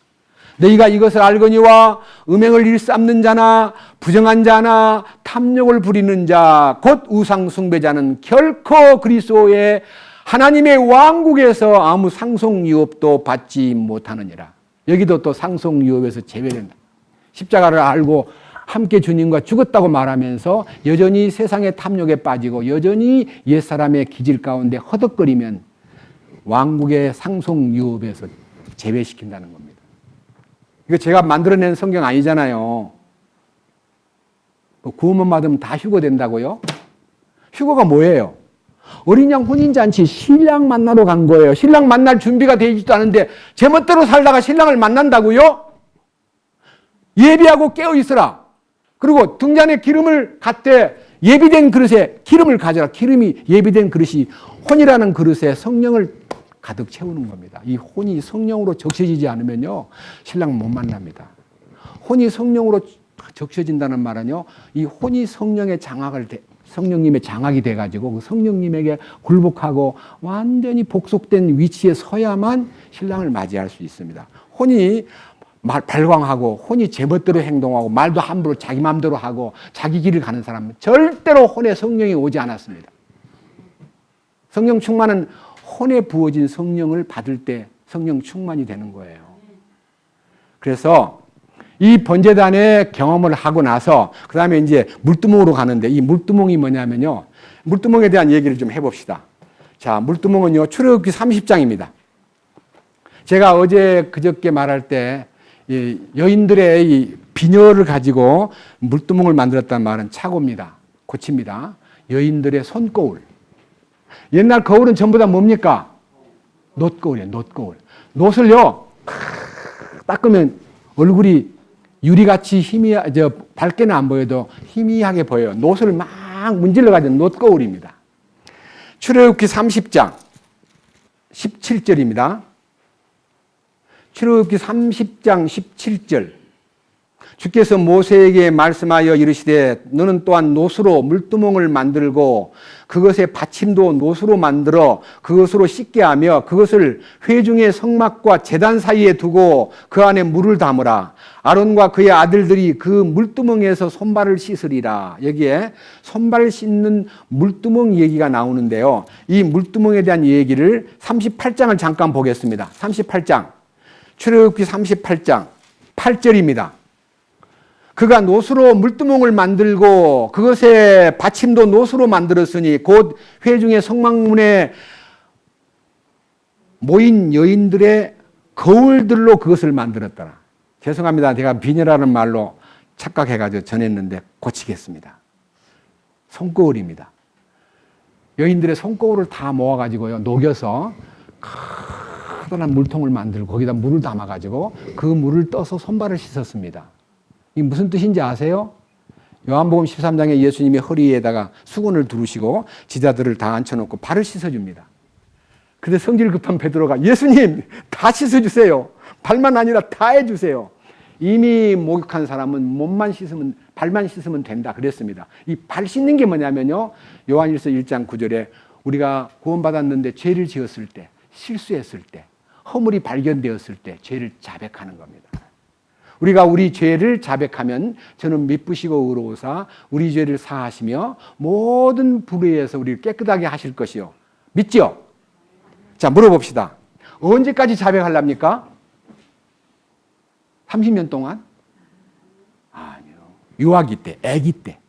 너희가 이것을 알거니와 음행을 일삼는 자나 부정한 자나 탐욕을 부리는 자 곧 우상 숭배자는 결코 그리스도의 하나님의 왕국에서 아무 상속 유업도 받지 못하느니라. 여기도 또 상속 유업에서 제외된다. 십자가를 알고 함께 주님과 죽었다고 말하면서 여전히 세상의 탐욕에 빠지고 여전히 옛사람의 기질 가운데 허덕거리면 왕국의 상속 유업에서 제외시킨다는 겁니다. 이거 제가 만들어낸 성경 아니잖아요. 구원만 받으면 다 휴거된다고요? 휴거가 뭐예요? 어린 양 혼인잔치 신랑 만나러 간 거예요. 신랑 만날 준비가 되어 있지도 않은데 제멋대로 살다가 신랑을 만난다고요? 예비하고 깨어 있으라. 그리고 등잔에 기름을 갖되 예비된 그릇에 기름을 가져라. 기름이 예비된 그릇이 혼이라는 그릇에 성령을 가득 채우는 겁니다. 이 혼이 성령으로 적셔지지 않으면요 신랑 못 만납니다. 혼이 성령으로 적셔진다는 말은요 이 혼이 성령의 성령님의 장악이 돼가지고 그 성령님에게 굴복하고 완전히 복속된 위치에 서야만 신랑을 맞이할 수 있습니다. 혼이 발광하고 혼이 제멋대로 행동하고 말도 함부로 자기 마음대로 하고 자기 길을 가는 사람은 절대로 혼에 성령이 오지 않았습니다. 성령 충만은 혼에 부어진 성령을 받을 때 성령 충만이 되는 거예요. 그래서 이 번제단의 경험을 하고 나서 그 다음에 이제 물두멍으로 가는데 이 물두멍이 뭐냐면요. 물두멍에 대한 얘기를 좀 해봅시다. 자, 물두멍은요. 출애굽기 30장입니다. 제가 어제 그저께 말할 때 이 여인들의 이 비녀를 가지고 물두멍을 만들었다는 말은 착오입니다. 고칩니다. 여인들의 손거울. 옛날 거울은 전부 다 뭡니까? 놋거울이에요. 놋거울. 놋을요 닦으면 얼굴이 유리같이 밝게는 안 보여도 희미하게 보여요. 놋을 막 문질러가지고 놋거울입니다. 출애굽기 30장 17절입니다. 출애굽기 30장 17절. 주께서 모세에게 말씀하여 이르시되 너는 또한 놋으로 물두멍을 만들고 그것의 받침도 놋으로 만들어 그것으로 씻게 하며 그것을 회중의 성막과 제단 사이에 두고 그 안에 물을 담으라. 아론과 그의 아들들이 그 물두멍에서 손발을 씻으리라. 여기에 손발 씻는 물두멍 얘기가 나오는데요. 이 물두멍에 대한 얘기를 38장을 잠깐 보겠습니다. 38장 출애굽기 38장 8절입니다. 그가 놋으로 물두멍을 만들고 그것의 받침도 놋으로 만들었으니 곧 회중의 성막문에 모인 여인들의 거울들로 그것을 만들었더라. 죄송합니다. 제가 비녀라는 말로 착각해가지고 전했는데 고치겠습니다. 손거울입니다. 여인들의 손거울을 다 모아가지고요 녹여서 커다란 물통을 만들고 거기다 물을 담아가지고 그 물을 떠서 손발을 씻었습니다. 이게 무슨 뜻인지 아세요? 요한복음 13장에 예수님이 허리에다가 수건을 두르시고 지자들을 다 앉혀놓고 발을 씻어줍니다. 근데 성질 급한 베드로가 예수님 다 씻어주세요. 발만 아니라 다 해주세요. 이미 목욕한 사람은 발만 씻으면 된다 그랬습니다. 이 발 씻는 게 뭐냐면요. 요한일서 1장 9절에 우리가 구원받았는데 죄를 지었을 때, 실수했을 때, 허물이 발견되었을 때 죄를 자백하는 겁니다. 우리가 우리 죄를 자백하면 저는 미쁘시고 의로우사 우리 죄를 사하시며 모든 불의에서 우리를 깨끗하게 하실 것이요. 믿죠? 자, 물어봅시다. 언제까지 자백하렵니까? 30년 동안? 아니요. 유아기 때, 아기 때.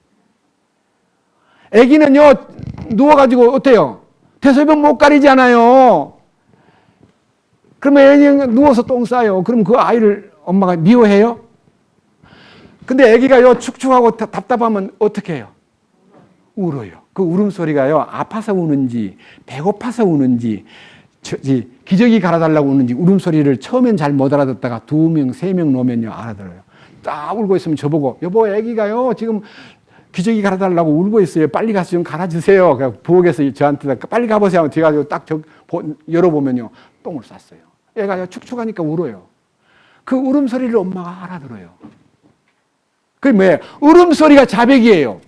아기는요, 누워가지고 어때요? 대소변 못 가리잖아요. 그러면 애기 누워서 똥 싸요. 그럼 그 아이를 엄마가 미워해요? 근데 아기가요, 축축하고 답답하면 어떻게 해요? 울어요. 그 울음소리가요, 아파서 우는지, 배고파서 우는지, 기저귀 갈아달라고 우는지, 울음소리를 처음엔 잘 못 알아듣다가 2명, 3명 놓으면요, 알아들어요. 딱 울고 있으면 저보고, 여보, 아기가요, 지금 기저귀 갈아달라고 울고 있어요. 빨리 가서 좀 갈아주세요. 부엌에서 저한테 빨리 가보세요. 제가 딱 열어보면요, 똥을 쌌어요. 애가요, 축축하니까 울어요. 그 울음소리를 엄마가 알아들어요. 그게 뭐예요? 울음소리가 자백이에요.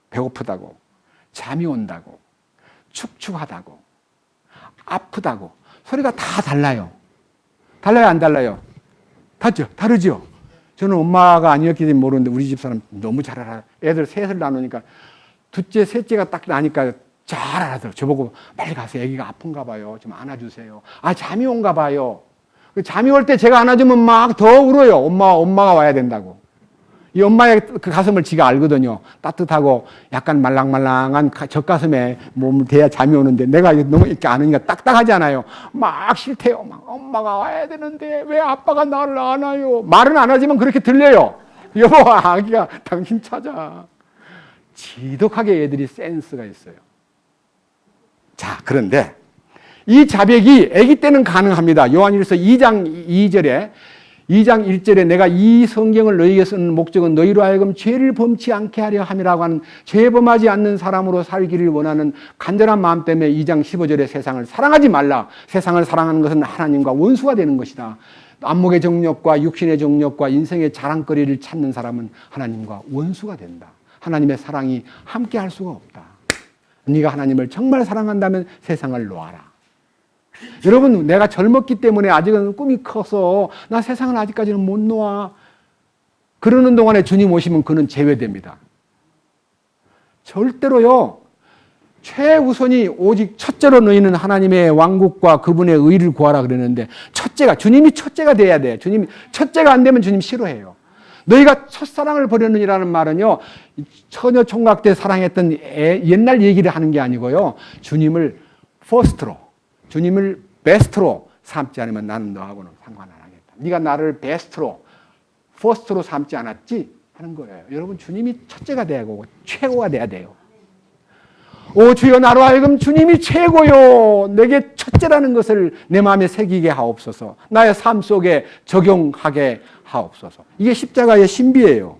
배고프다고, 잠이 온다고, 축축하다고, 아프다고. 소리가 다 달라요. 달라요, 안 달라요? 다르죠? 저는 엄마가 아니었기 때문에 모르는데 우리 집사람 너무 잘 알아요. 애들 셋을 나누니까 둘째, 셋째가 딱 나니까 잘 알아들어요. 저보고 빨리 가서 애기가 아픈가 봐요. 좀 안아주세요. 아, 잠이 온가 봐요. 잠이 올 때 제가 안아주면 막 더 울어요. 엄마가 와야 된다고. 이 엄마의 그 가슴을 지가 알거든요. 따뜻하고 약간 말랑말랑한 젖가슴에 몸을 대야 잠이 오는데 내가 너무 이렇게 안으니까 딱딱하잖아요. 막 싫대요. 막 엄마가 와야 되는데 왜 아빠가 나를 안아요? 말은 안 하지만 그렇게 들려요. 여보, 아기가 당신 찾아. 지독하게 애들이 센스가 있어요. 자, 그런데 이 자백이 아기 때는 가능합니다. 요한일서 2장 1절에 내가 이 성경을 너희에게 쓰는 목적은 너희로 하여금 죄를 범치 않게 하려 함이라고 하는 죄범하지 않는 사람으로 살기를 원하는 간절한 마음 때문에 2장 15절에 세상을 사랑하지 말라. 세상을 사랑하는 것은 하나님과 원수가 되는 것이다. 안목의 정욕과 육신의 정욕과 인생의 자랑거리를 찾는 사람은 하나님과 원수가 된다. 하나님의 사랑이 함께 할 수가 없다. 네가 하나님을 정말 사랑한다면 세상을 놓아라. 여러분, 내가 젊었기 때문에 아직은 꿈이 커서 나 세상을 아직까지는 못 놓아. 그러는 동안에 주님 오시면 그는 제외됩니다. 절대로요. 최우선이 오직 첫째로 너희는 하나님의 왕국과 그분의 의를 구하라 그러는데 주님이 첫째가 돼야 돼. 주님이 첫째가 안 되면 주님 싫어해요. 너희가 첫사랑을 버렸느니라는 말은요. 처녀 총각 때 사랑했던 옛날 얘기를 하는 게 아니고요. 주님을 퍼스트로, 주님을 베스트로 삼지 않으면 나는 너하고는 상관 안 하겠다. 네가 나를 베스트로, 퍼스트로 삼지 않았지? 하는 거예요. 여러분, 주님이 첫째가 돼야 하고 최고가 돼야 돼요. 오 주여, 나로 하여금 주님이 최고요, 내게 첫째라는 것을 내 마음에 새기게 하옵소서. 나의 삶 속에 적용하게 하옵소서. 이게 십자가의 신비예요.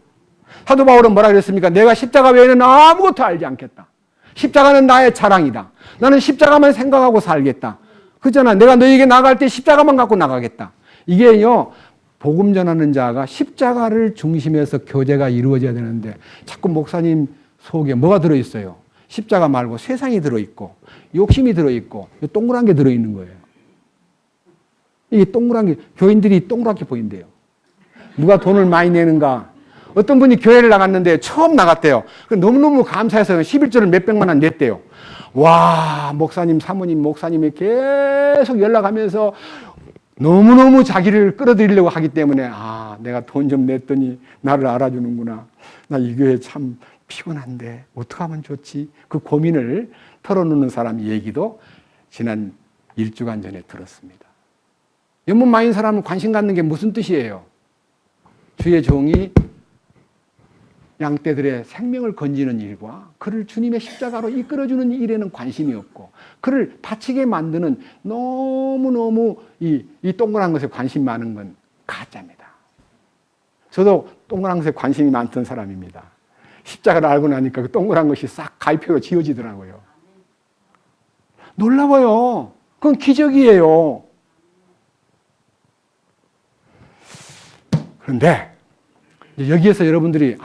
사도 바울은 뭐라 그랬습니까? 내가 십자가 외에는 아무것도 알지 않겠다. 십자가는 나의 자랑이다. 나는 십자가만 생각하고 살겠다. 그렇잖아. 내가 너에게 나갈 때 십자가만 갖고 나가겠다. 이게요, 복음 전하는 자가 십자가를 중심해서 교제가 이루어져야 되는데 자꾸 목사님 속에 뭐가 들어있어요? 십자가 말고 세상이 들어있고 욕심이 들어있고 동그란 게 들어있는 거예요. 이게 동그란 게, 교인들이 동그랗게 보인대요. 누가 돈을 많이 내는가? 어떤 분이 교회를 나갔는데 처음 나갔대요. 너무너무 감사해서 11조를 몇백만 원 냈대요. 와, 목사님, 사모님, 목사님이 계속 연락하면서 너무너무 자기를 끌어들이려고 하기 때문에, 아, 내가 돈 좀 냈더니 나를 알아주는구나. 나 이 교회 참 피곤한데 어떻게 하면 좋지? 그 고민을 털어놓는 사람 얘기도 지난 1주간 전에 들었습니다. 연문 많은 사람은 관심 갖는 게 무슨 뜻이에요? 주의 종이 양떼들의 생명을 건지는 일과 그를 주님의 십자가로 이끌어주는 일에는 관심이 없고 그를 바치게 만드는 너무너무 이 동그란 것에 관심 많은 건 가짜입니다. 저도 동그란 것에 관심이 많던 사람입니다. 십자가를 알고 나니까 그 동그란 것이 싹 가위표로 지워지더라고요. 놀라워요. 그건 기적이에요. 그런데 여기에서 여러분들이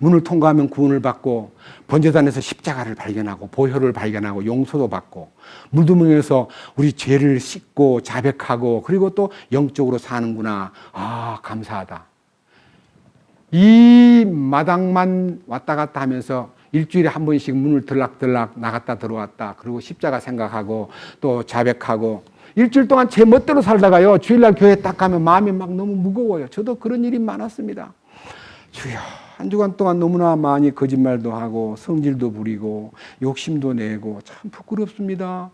문을 통과하면 구원을 받고 번제단에서 십자가를 발견하고 보혈을 발견하고 용서도 받고 물두멍에서 우리 죄를 씻고 자백하고 그리고 또 영적으로 사는구나. 감사하다. 이 마당만 왔다 갔다 하면서 일주일에 한 번씩 문을 들락들락 나갔다 들어왔다 그리고 십자가 생각하고 또 자백하고 일주일 동안 제 멋대로 살다가요, 주일날 교회 딱 가면 마음이 막 너무 무거워요. 저도 그런 일이 많았습니다. 주여, 한 주간 동안 너무나 많이 거짓말도 하고 성질도 부리고 욕심도 내고 참 부끄럽습니다.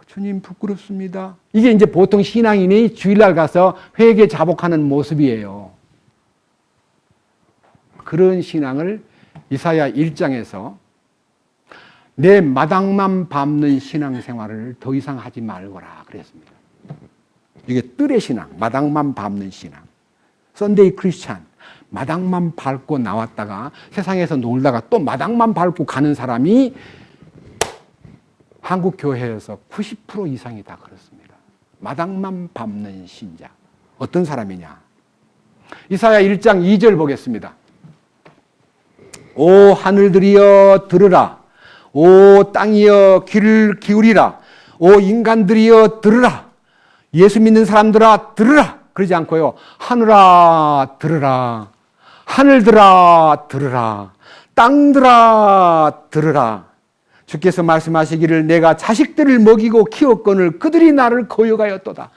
주님 부끄럽습니다. 이게 이제 보통 신앙인이 주일날 가서 회개 자복하는 모습이에요. 그런 신앙을 이사야 1장에서 내 마당만 밟는 신앙생활을 더 이상 하지 말거라 그랬습니다. 이게 뜰의 신앙, 마당만 밟는 신앙. 썬데이 크리스찬, 마당만 밟고 나왔다가 세상에서 놀다가 또 마당만 밟고 가는 사람이 한국 교회에서 90% 이상이 다 그렇습니다. 마당만 밟는 신자. 어떤 사람이냐? 이사야 1장 2절 보겠습니다. 오 하늘들이여 들으라. 오 땅이여 귀를 기울이라. 오 인간들이여 들으라. 예수 믿는 사람들아 들으라. 그러지 않고요. 하늘아 들으라. 하늘들아 들으라. 땅들아 들으라. 주께서 말씀하시기를 내가 자식들을 먹이고 키웠거늘 그들이 나를 거역하였도다.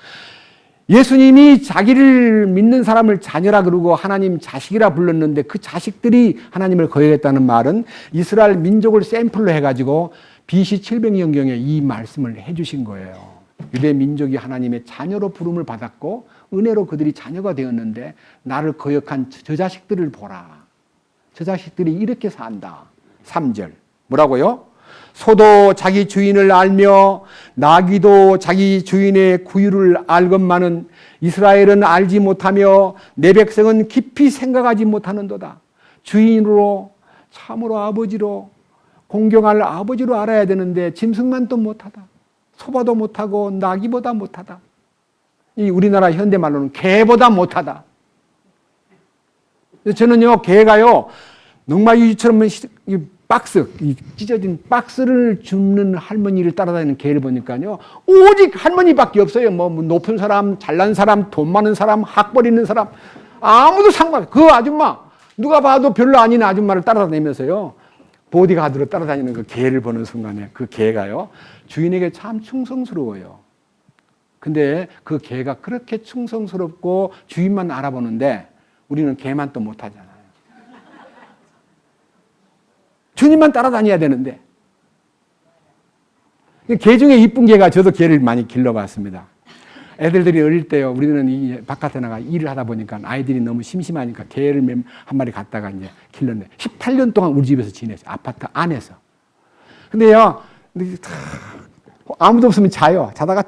예수님이 자기를 믿는 사람을 자녀라 그러고 하나님 자식이라 불렀는데 그 자식들이 하나님을 거역했다는 말은 이스라엘 민족을 샘플로 해가지고 BC 700년경에 이 말씀을 해주신 거예요. 유대 민족이 하나님의 자녀로 부름을 받았고 은혜로 그들이 자녀가 되었는데 나를 거역한 저 자식들을 보라. 저 자식들이 이렇게 산다. 3절 뭐라고요? 소도 자기 주인을 알며 나귀도 자기 주인의 구유를 알건만은 이스라엘은 알지 못하며 내 백성은 깊이 생각하지 못하는도다. 주인으로 참으로 아버지로 공경할 아버지로 알아야 되는데 짐승만 또 못하다. 소보다 못하고 나귀보다 못하다. 이 우리나라 현대말로는 개보다 못하다. 저는요 개가요 농마유지처럼 박스, 찢어진 박스를 줍는 할머니를 따라다니는 개를 보니까요, 오직 할머니밖에 없어요. 뭐 높은 사람, 잘난 사람, 돈 많은 사람, 학벌 있는 사람, 아무도 상관. 그 아줌마 누가 봐도 별로 아닌 아줌마를 따라다니면서요, 보디가드로 따라다니는 그 개를 보는 순간에 그 개가요 주인에게 참 충성스러워요. 근데 그 개가 그렇게 충성스럽고 주인만 알아보는데 우리는 개만 또 못하잖아요. 주님만 따라다녀야 되는데. 개 중에 이쁜 개가 저도 개를 많이 길러봤습니다. 애들이 어릴 때요. 우리는 이 바깥에 나가 일을 하다 보니까 아이들이 너무 심심하니까 개를 한 마리 갖다가 이제 길렀네. 18년 동안 우리 집에서 지냈어요. 아파트 안에서. 근데요, 아무도 없으면 자요. 자다가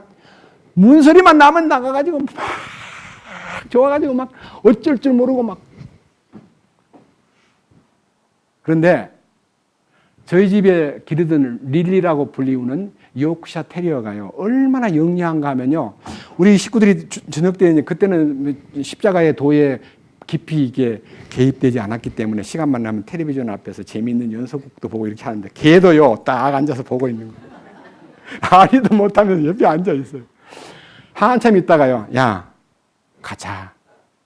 문소리만 나면 나가가지고 막 좋아가지고 막 어쩔 줄 모르고 막. 그런데 저희 집에 기르던 릴리라고 불리우는 요크샤 테리어가요. 얼마나 영리한가 하면요. 우리 식구들이 저녁 때 그때는 십자가의 도에 깊이 이게 개입되지 않았기 때문에 시간만 나면 텔레비전 앞에서 재미있는 연속극도 보고 이렇게 하는데 걔도요. 딱 앉아서 보고 있는 거예요. 아니도 못하면서 옆에 앉아 있어요. 한참 있다가요. 야, 가자.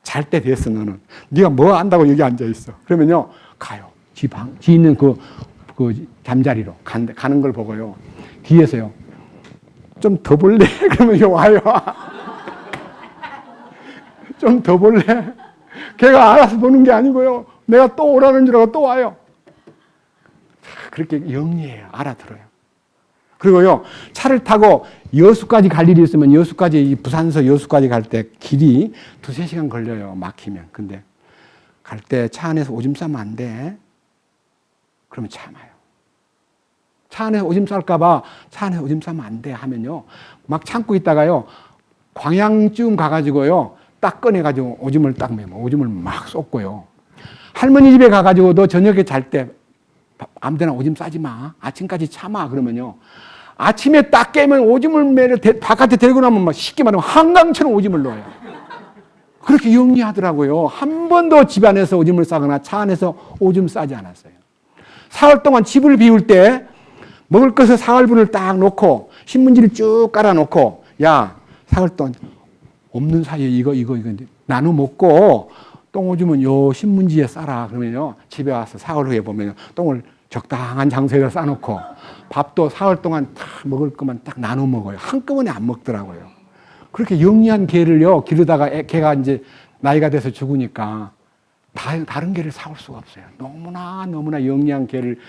잘 때 됐어 너는. 네가 뭐 안다고 여기 앉아 있어. 그러면요. 가요. 지 있는 그 잠자리로 가는 걸 보고요. 뒤에서요. 좀 더 볼래? 그러면 와요. 좀 더 볼래? 걔가 알아서 보는 게 아니고요. 내가 또 오라는 줄 알고 또 와요. 그렇게 영리해요. 알아들어요. 그리고요. 차를 타고 여수까지 갈 일이 있으면 여수까지 부산서 여수까지 갈 때 길이 2-3시간 걸려요. 막히면. 근데 갈 때 차 안에서 오줌 싸면 안 돼. 그러면 참아요. 차 안에 오줌 쌀까봐 차 안에 오줌 싸면 안 돼 하면요. 막 참고 있다가요. 광양쯤 가가지고요. 딱 꺼내가지고 오줌을 딱 매면 오줌을 막 쏟고요. 할머니 집에 가가지고도 저녁에 잘 때 아무데나 오줌 싸지 마. 아침까지 참아. 그러면요. 아침에 딱 깨면 오줌을 바깥에 데리고 나면 막 쉽게 말하면 한강처럼 오줌을 넣어요. 그렇게 영리하더라고요. 한 번도 집 안에서 오줌을 싸거나 차 안에서 오줌 싸지 않았어요. 사흘 동안 집을 비울 때 먹을 것을 사흘분을 딱 놓고 신문지를 쭉 깔아놓고 야 사흘 동안 없는 사이에 이거 나눠 먹고 똥 오줌은 요 신문지에 싸라. 그러면요 집에 와서 사흘 후에 보면 똥을 적당한 장소에다 싸놓고 밥도 사흘 동안 다 먹을 것만 딱 나눠 먹어요. 한꺼번에 안 먹더라고요. 그렇게 영리한 개를요 기르다가 개가 이제 나이가 돼서 죽으니까 다른 개를 사올 수가 없어요. 너무나 영리한 개를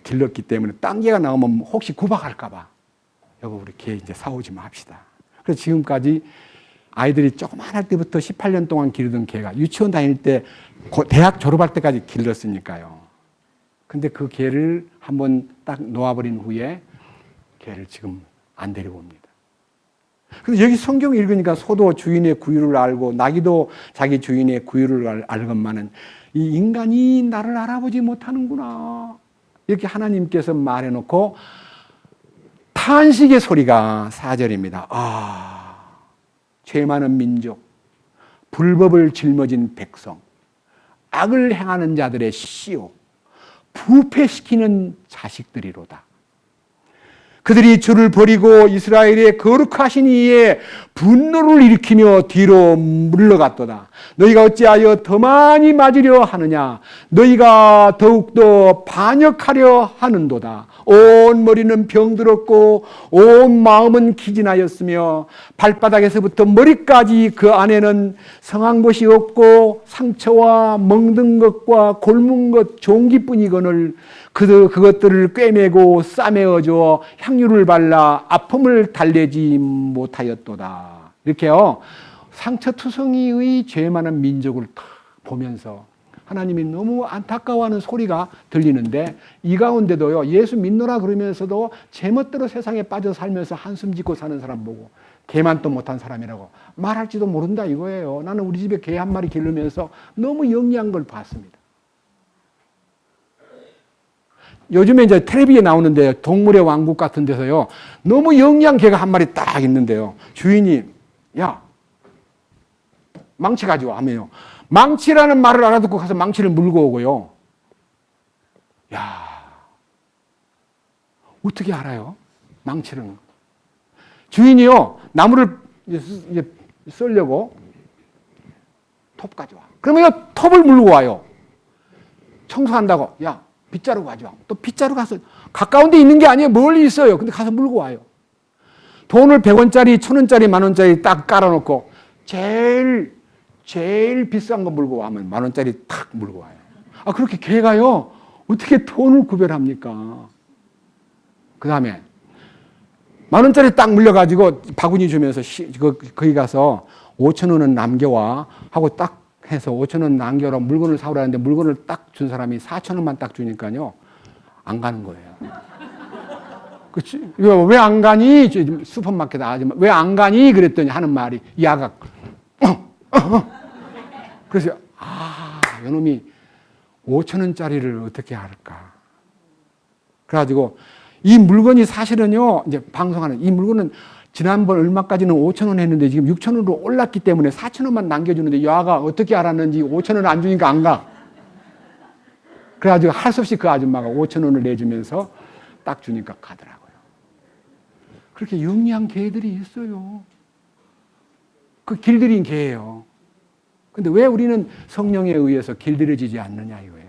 길렀기 때문에 딴 개가 나오면 혹시 구박할까봐 여보 우리 개 이제 사오지 맙시다. 그래서 지금까지 아이들이 조그만할 때부터 18년 동안 기르던 개가 유치원 다닐 때 대학 졸업할 때까지 길렀으니까요. 근데 그 개를 한번 딱 놓아버린 후에 개를 지금 안 데리고 옵니다. 근데 여기 성경 읽으니까 소도 주인의 구유를 알고 나귀도 자기 주인의 구유를 알건만은 이 인간이 나를 알아보지 못하는구나. 이렇게 하나님께서 말해놓고 탄식의 소리가 4절입니다. 죄 많은 민족, 불법을 짊어진 백성, 악을 행하는 자들의 씨요, 부패시키는 자식들이로다. 그들이 주를 버리고 이스라엘의 거룩하신 이의 분노를 일으키며 뒤로 물러갔도다. 너희가 어찌하여 더 많이 맞으려 하느냐? 너희가 더욱더 반역하려 하는도다. 온 머리는 병들었고 온 마음은 기진하였으며 발바닥에서부터 머리까지 그 안에는 성한 것이 없고 상처와 멍든 것과 곪은 것 종기뿐이거늘 그것들을 꿰매고 싸매어줘 향유를 발라 아픔을 달래지 못하였도다. 이렇게요. 상처투성이의 죄 많은 민족을 딱 보면서 하나님이 너무 안타까워하는 소리가 들리는데 이 가운데도요. 예수 믿노라 그러면서도 제멋대로 세상에 빠져 살면서 한숨 짓고 사는 사람 보고 개만도 못한 사람이라고 말할지도 모른다 이거예요. 나는 우리 집에 개 한 마리 기르면서 너무 영리한 걸 봤습니다. 요즘에 이제 텔레비에 나오는데 동물의 왕국 같은 데서요. 너무 영리한 개가 한 마리 딱 있는데요. 주인이 야 망치 가져와 하면요. 망치라는 말을 알아듣고 가서 망치를 물고 오고요. 야 어떻게 알아요? 망치는. 주인이요. 나무를 이제 썰려고 톱 가져와. 그러면 톱을 물고 와요. 청소한다고. 야 빗자루 가져와. 또 빗자루 가서 가까운 데 있는 게 아니에요. 멀리 있어요. 근데 가서 물고 와요. 돈을 100원짜리, 1000원짜리, 만원짜리 딱 깔아놓고 제일 비싼 거 물고 와면 만원짜리 탁 물고 와요. 그렇게 개가요. 어떻게 돈을 구별합니까? 그 다음에 10,000원짜리 딱 물려가지고 바구니 주면서 거기 가서 5,000원은 남겨와 하고 딱 해서 5,000원 남겨라 물건을 사오라는데 물건을 딱 준 사람이 4,000원만 딱 주니까요. 안 가는 거예요. 그치? 왜 안 가니? 슈퍼마켓 아줌마 왜 안 가니? 그랬더니 하는 말이 야각. 그래서 이놈이 5,000원짜리를 어떻게 할까? 그래가지고 이 물건이 사실은요, 이제 방송하는 이 물건은 지난번 얼마까지는 5,000원 했는데 지금 6,000원으로 올랐기 때문에 4,000원만 남겨주는데 야가 어떻게 알았는지 5,000원 안 주니까 안 가. 그래가지고 할 수 없이 그 아줌마가 5,000원을 내주면서 딱 주니까 가더라고요. 그렇게 영리한 개들이 있어요. 그 길들인 개예요. 근데 왜 우리는 성령에 의해서 길들여지지 않느냐 이거예요.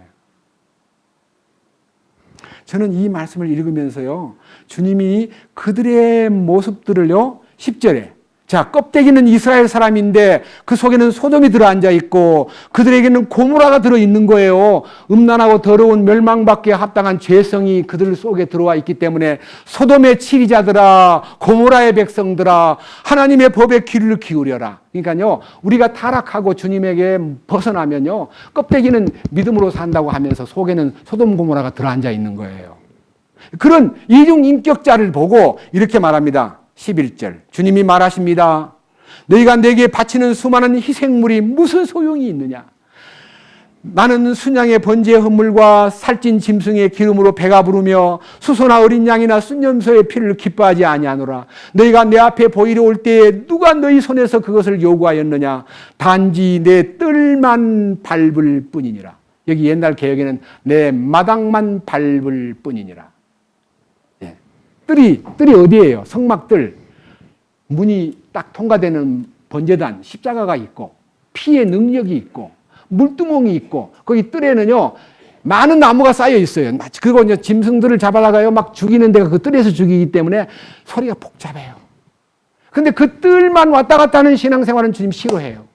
저는 이 말씀을 읽으면서요, 주님이 그들의 모습들을요, 10절에 자, 껍데기는 이스라엘 사람인데 그 속에는 소돔이 들어앉아 있고 그들에게는 고모라가 들어있는 거예요. 음란하고 더러운 멸망받기에 합당한 죄성이 그들 속에 들어와 있기 때문에 소돔의 치리자들아, 고모라의 백성들아, 하나님의 법에 귀를 기울여라. 그러니까요, 우리가 타락하고 주님에게 벗어나면요, 껍데기는 믿음으로 산다고 하면서 속에는 소돔 고모라가 들어앉아 있는 거예요. 그런 이중 인격자를 보고 이렇게 말합니다. 11절 주님이 말하십니다. 너희가 내게 바치는 수많은 희생물이 무슨 소용이 있느냐? 나는 순양의 번제 헌물과 살찐 짐승의 기름으로 배가 부르며 수소나 어린 양이나 순염소의 피를 기뻐하지 아니하노라. 너희가 내 앞에 보이러 올 때에 누가 너희 손에서 그것을 요구하였느냐? 단지 내 뜰만 밟을 뿐이니라. 여기 옛날 개혁에는 내 마당만 밟을 뿐이니라. 뜰이 어디예요? 성막뜰. 문이 딱 통과되는 번제단, 십자가가 있고, 피의 능력이 있고, 물두멍이 있고, 거기 뜰에는요, 많은 나무가 쌓여 있어요. 그리고 이제 짐승들을 잡아다가요, 막 죽이는 데가 그 뜰에서 죽이기 때문에 소리가 복잡해요. 근데 그 뜰만 왔다 갔다 하는 신앙생활은 주님 싫어해요.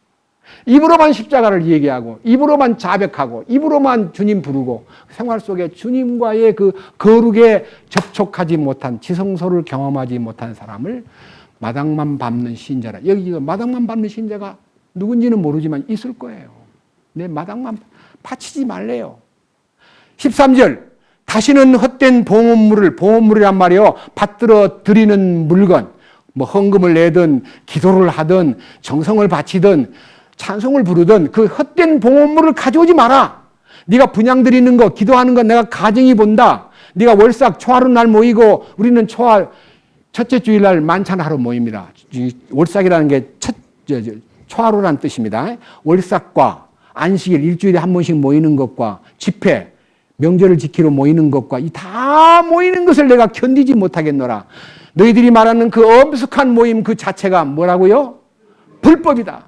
입으로만 십자가를 얘기하고, 입으로만 자백하고, 입으로만 주님 부르고, 생활 속에 주님과의 그 거룩에 접촉하지 못한, 지성소를 경험하지 못한 사람을 마당만 밟는 신자라. 여기 마당만 밟는 신자가 누군지는 모르지만 있을 거예요. 내 마당만 바치지 말래요. 13절. 다시는 헛된 봉헌물이란 말이요, 받들어 드리는 물건, 뭐 헌금을 내든, 기도를 하든, 정성을 바치든, 찬송을 부르든 그 헛된 봉헌물을 가져오지 마라. 네가 분향 드리는 거, 기도하는 거 내가 가정이 본다. 네가 월삭 초하루 날 모이고, 우리는 첫째 주일날 만찬하러 모입니다. 월삭이라는 게 초하루라는 뜻입니다. 월삭과 안식일 일주일에 한 번씩 모이는 것과 집회, 명절을 지키러 모이는 것과 이 다 모이는 것을 내가 견디지 못하겠노라. 너희들이 말하는 그 엄숙한 모임 그 자체가 뭐라고요? 불법이다.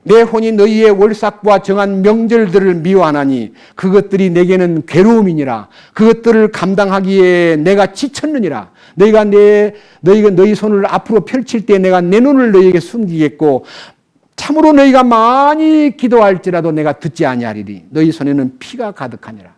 내 혼이 너희의 월삭과 정한 명절들을 미워하나니 그것들이 내게는 괴로움이니라. 그것들을 감당하기에 내가 지쳤느니라. 너희가 너희 손을 앞으로 펼칠 때 내가 내 눈을 너희에게 숨기겠고 참으로 너희가 많이 기도할지라도 내가 듣지 아니하리니 너희 손에는 피가 가득하니라.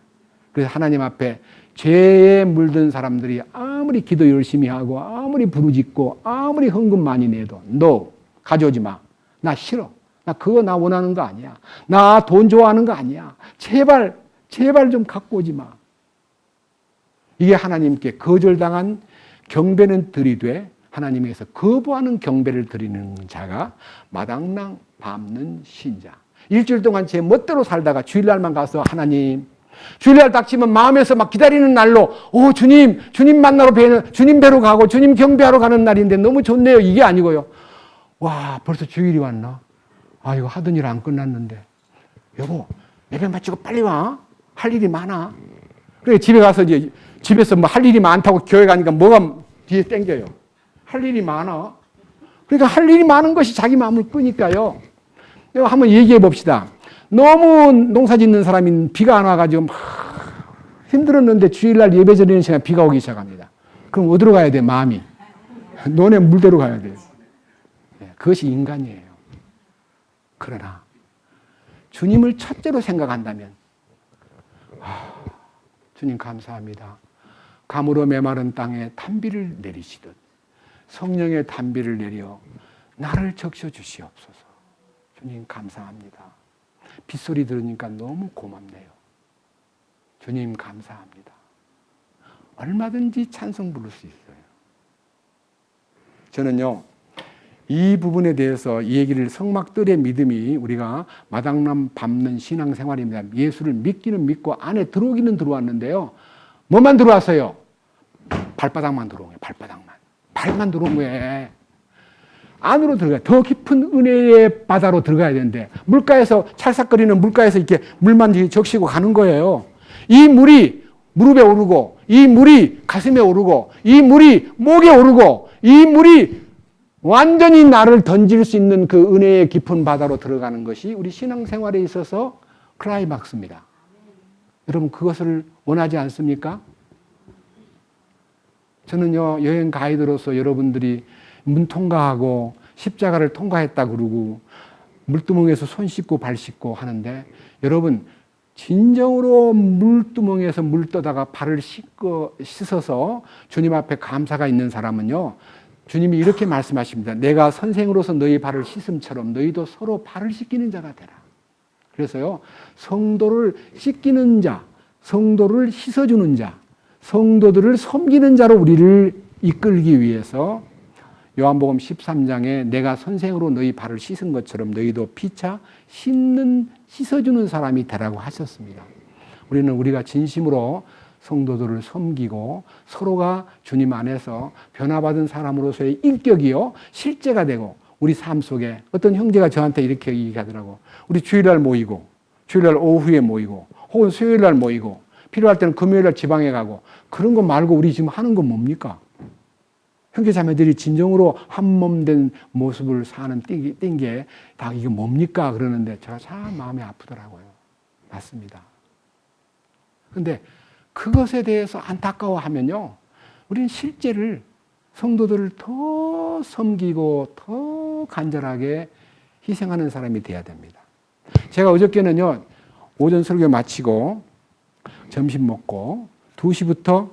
그래서 하나님 앞에 죄에 물든 사람들이 아무리 기도 열심히 하고 아무리 부르짖고 아무리 헌금 많이 내도 너 가져오지 마. 나 싫어. 나 그거 나 원하는 거 아니야. 나 돈 좋아하는 거 아니야. 제발 좀 갖고 오지 마. 이게 하나님께 거절당한 경배는 드리되 하나님께서 거부하는 경배를 드리는 자가 마당랑 밟는 신자. 일주일 동안 제 멋대로 살다가 주일날만 가서 하나님, 주일날 닥치면 마음에서 막 기다리는 날로 주님 만나러 주님 뵈러 가고 주님 경배하러 가는 날인데 너무 좋네요. 이게 아니고요. 와, 벌써 주일이 왔나? 이거 하던 일 안 끝났는데. 여보, 예배 마치고 빨리 와. 할 일이 많아. 그래, 집에 가서 이제, 집에서 뭐 할 일이 많다고 교회 가니까 뭐가 뒤에 땡겨요. 할 일이 많아. 그러니까 할 일이 많은 것이 자기 마음을 끄니까요. 한번 얘기해 봅시다. 너무 농사 짓는 사람이 비가 안 와가지고 막 힘들었는데 주일날 예배 드리는 시간에 비가 오기 시작합니다. 그럼 어디로 가야 돼, 마음이? 논에 물대로 가야 돼요. 그것이 인간이에요. 그러나 주님을 첫째로 생각한다면 주님 감사합니다. 가물어 메마른 땅에 단비를 내리시듯 성령의 단비를 내려 나를 적셔 주시옵소서. 주님 감사합니다. 빗소리 들으니까 너무 고맙네요. 주님 감사합니다. 얼마든지 찬송 부를 수 있어요. 저는요, 이 부분에 대해서 이 얘기를 성막들의 믿음이 우리가 마당남 밟는 신앙생활입니다. 예수를 믿기는 믿고 안에 들어오기는 들어왔는데요. 뭐만 들어왔어요? 발바닥만 들어온 거예요. 발바닥만. 발만 들어온 거예요. 안으로 들어가요. 더 깊은 은혜의 바다로 들어가야 되는데 물가에서 찰싹거리는 물가에서 이렇게 물만 적시고 가는 거예요. 이 물이 무릎에 오르고 이 물이 가슴에 오르고 이 물이 목에 오르고 이 물이 완전히 나를 던질 수 있는 그 은혜의 깊은 바다로 들어가는 것이 우리 신앙생활에 있어서 클라이막스입니다. 여러분 그것을 원하지 않습니까? 저는요 여행 가이드로서 여러분들이 문 통과하고 십자가를 통과했다 그러고 물두멍에서 손 씻고 발 씻고 하는데 여러분 진정으로 물두멍에서 물 떠다가 발을 씻어서 주님 앞에 감사가 있는 사람은요 주님이 이렇게 말씀하십니다. 내가 선생으로서 너희 발을 씻음처럼 너희도 서로 발을 씻기는 자가 되라. 그래서요 성도를 씻기는 자, 성도를 씻어주는 자, 성도들을 섬기는 자로 우리를 이끌기 위해서 요한복음 13장에 내가 선생으로 너희 발을 씻은 것처럼 너희도 피차 씻어주는 사람이 되라고 하셨습니다. 우리는 우리가 진심으로 성도들을 섬기고 서로가 주님 안에서 변화받은 사람으로서의 인격이요 실제가 되고 우리 삶 속에 어떤 형제가 저한테 이렇게 얘기하더라고. 우리 주일날 모이고 주일날 오후에 모이고 혹은 수요일날 모이고 필요할 때는 금요일날 지방에 가고 그런 거 말고 우리 지금 하는 건 뭡니까? 형제 자매들이 진정으로 한몸된 모습을 사는 띵게 다 이게 뭡니까? 그러는데 제가 참 마음이 아프더라고요. 맞습니다. 그런데 그것에 대해서 안타까워하면요. 우리는 실제를 성도들을 더 섬기고 더 간절하게 희생하는 사람이 돼야 됩니다. 제가 어저께는요. 오전 설교 마치고 점심 먹고 2시부터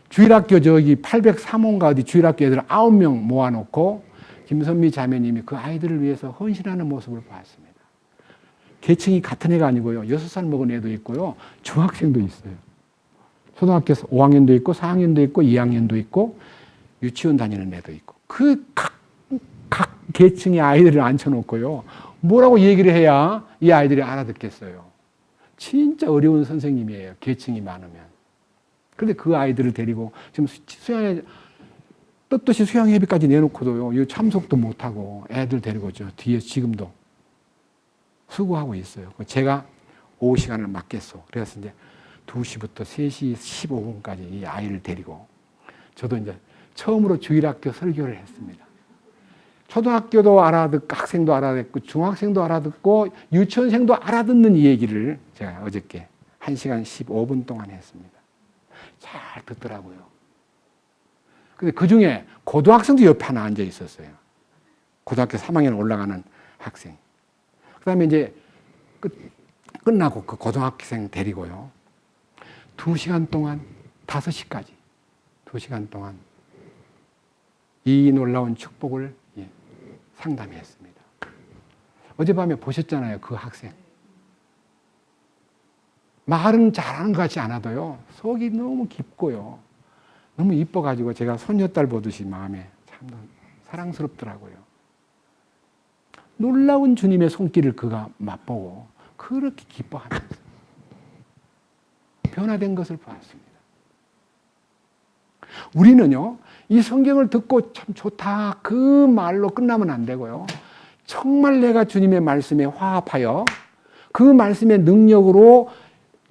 주일학교 저기 803호인가 어디 주일학교 애들 9명 모아놓고 김선미 자매님이 그 아이들을 위해서 헌신하는 모습을 봤습니다. 계층이 같은 애가 아니고요. 6살 먹은 애도 있고요. 중학생도 있어요. 초등학교 5학년도 있고 4학년도 있고 2학년도 있고 유치원 다니는 애도 있고 그 각 계층의 아이들을 앉혀놓고요. 뭐라고 얘기를 해야 이 아이들이 알아듣겠어요. 진짜 어려운 선생님이에요. 계층이 많으면. 그런데 그 아이들을 데리고 지금 수양회 떳떳이 수양회비까지 내놓고도요. 참석도 못하고 애들 데리고 저 뒤에 지금도 수고하고 있어요. 제가 오후 시간을 맡겠어. 그래서 이제 2시부터 3시 15분까지 이 아이를 데리고 저도 이제 처음으로 주일학교 설교를 했습니다. 초등학교도 알아듣고 학생도 알아듣고 중학생도 알아듣고 유치원생도 알아듣는 이 얘기를 제가 어저께 1시간 15분 동안 했습니다. 잘 듣더라고요. 근데 그 중에 고등학생도 옆에 하나 앉아 있었어요. 고등학교 3학년 올라가는 학생. 그 다음에 이제 끝나고 그 고등학생 데리고요. 2시간 동안 5시까지 2시간 동안 이 놀라운 축복을 상담했습니다. 어젯밤에 보셨잖아요. 그 학생. 말은 잘하는 것 같지 않아도요. 속이 너무 깊고요. 너무 이뻐가지고 제가 손녀딸 보듯이 마음에 참 사랑스럽더라고요. 놀라운 주님의 손길을 그가 맛보고 그렇게 기뻐하면서 변화된 것을 보았습니다. 우리는요. 이 성경을 듣고 참 좋다 그 말로 끝나면 안 되고요. 정말 내가 주님의 말씀에 화합하여 그 말씀의 능력으로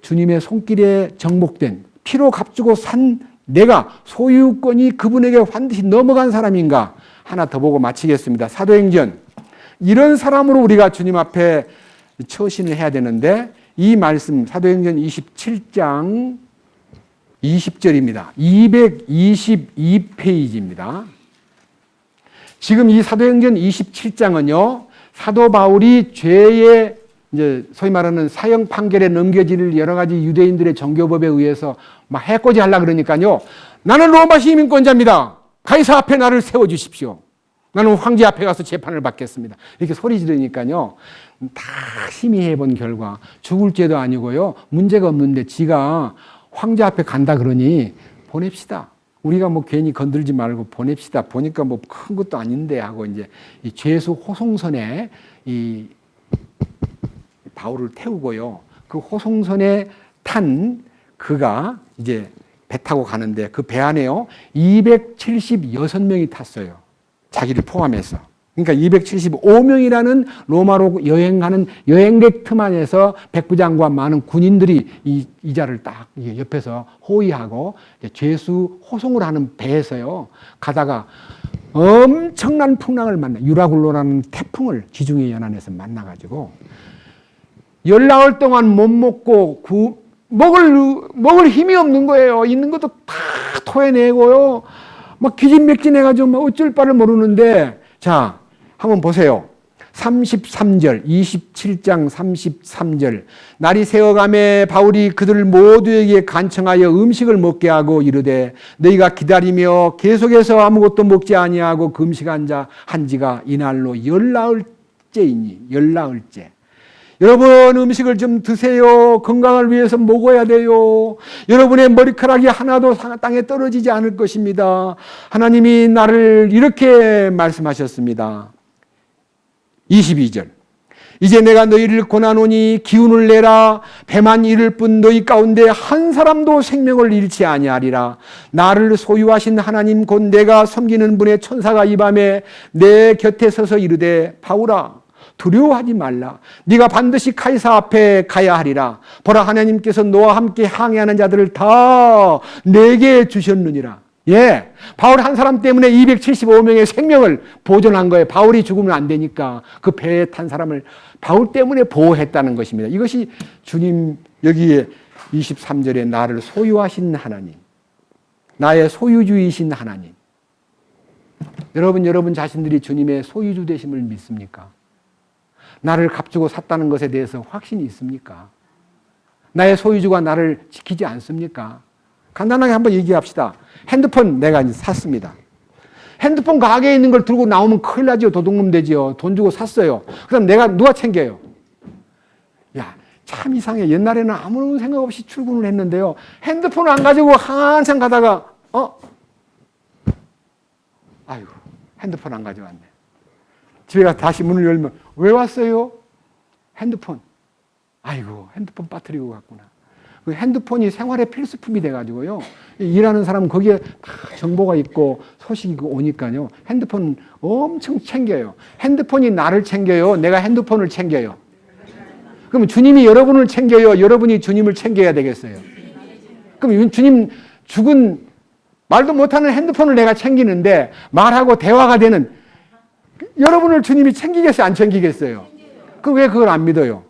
주님의 손길에 정복된 피로 값주고 산 내가 소유권이 그분에게 반드시 넘어간 사람인가 하나 더 보고 마치겠습니다. 사도행전 이런 사람으로 우리가 주님 앞에 처신을 해야 되는데 이 말씀 사도행전 27장 20절입니다. 222페이지입니다. 지금 이 사도행전 27장은요. 사도 바울이 죄의 이제 소위 말하는 사형 판결에 넘겨질 여러 가지 유대인들의 정교법에 의해서 막 해코지 하려고 그러니까요. 나는 로마 시민권자입니다. 가이사 앞에 나를 세워주십시오. 나는 황제 앞에 가서 재판을 받겠습니다. 이렇게 소리 지르니까요. 다 심의해 본 결과 죽을 죄도 아니고요. 문제가 없는데 지가 황제 앞에 간다 그러니 보냅시다. 우리가 뭐 괜히 건들지 말고 보냅시다. 보니까 뭐 큰 것도 아닌데 하고 이제 이 죄수 호송선에 이 바울을 태우고요. 그 호송선에 탄 그가 이제 배 타고 가는데 그 배 안에요. 276명이 탔어요. 자기를 포함해서. 그러니까 275명이라는 로마로 여행하는 여행객 틈 안에서 백부장과 많은 군인들이 이 자를 딱 옆에서 호위하고 죄수 호송을 하는 배에서요. 가다가 엄청난 풍랑을 만나 유라굴로라는 태풍을 지중해 연안에서 만나가지고 19일 동안 못 먹고 먹을 힘이 없는 거예요. 있는 것도 다 토해내고요. 막 기진맥진해가지고 막 어쩔 바를 모르는데 자, 한번 보세요. 33절, 27장 33절. 날이 새어가매 바울이 그들 모두에게 간청하여 음식을 먹게 하고 이르되 너희가 기다리며 계속해서 아무것도 먹지 아니하고 금식한 지가 이날로 열나흘째이니 열나흘째. 여러분 음식을 좀 드세요. 건강을 위해서 먹어야 돼요. 여러분의 머리카락이 하나도 땅에 떨어지지 않을 것입니다. 하나님이 나를 이렇게 말씀하셨습니다. 22절. 이제 내가 너희를 권하노니 기운을 내라. 배만 이를 뿐 너희 가운데 한 사람도 생명을 잃지 아니하리라. 나를 소유하신 하나님 곧 내가 섬기는 분의 천사가 이 밤에 내 곁에 서서 이르되 바울아 두려워하지 말라. 네가 반드시 카이사 앞에 가야 하리라. 보라 하나님께서 너와 함께 항해하는 자들을 다 내게 주셨느니라. 예, 바울 한 사람 때문에 275명의 생명을 보존한 거예요. 바울이 죽으면 안 되니까 그 배에 탄 사람을 바울 때문에 보호했다는 것입니다. 이것이 주님 여기에 23절에 나를 소유하신 하나님, 나의 소유주이신 하나님. 여러분 자신들이 주님의 소유주 되심을 믿습니까? 나를 값주고 샀다는 것에 대해서 확신이 있습니까? 나의 소유주가 나를 지키지 않습니까? 간단하게 한번 얘기합시다. 핸드폰 내가 이제 샀습니다. 핸드폰 가게에 있는 걸 들고 나오면 큰일 나죠. 도둑놈 되죠. 돈 주고 샀어요. 그럼 누가 챙겨요? 야, 참 이상해. 옛날에는 아무런 생각 없이 출근을 했는데요. 핸드폰을 안 가지고 한참 가다가 아이고 핸드폰 안 가져왔네. 집에 가서 다시 문을 열면 왜 왔어요? 핸드폰. 아이고 핸드폰 빠뜨리고 갔구나. 그 핸드폰이 생활의 필수품이 돼가지고요. 일하는 사람은 거기에 다 정보가 있고 소식이 오니까요. 핸드폰 엄청 챙겨요. 핸드폰이 나를 챙겨요. 내가 핸드폰을 챙겨요. 그럼 주님이 여러분을 챙겨요. 여러분이 주님을 챙겨야 되겠어요. 그럼 주님 죽은 말도 못하는 핸드폰을 내가 챙기는데 말하고 대화가 되는 여러분을 주님이 챙기겠어요? 안 챙기겠어요? 왜 그걸 안 믿어요?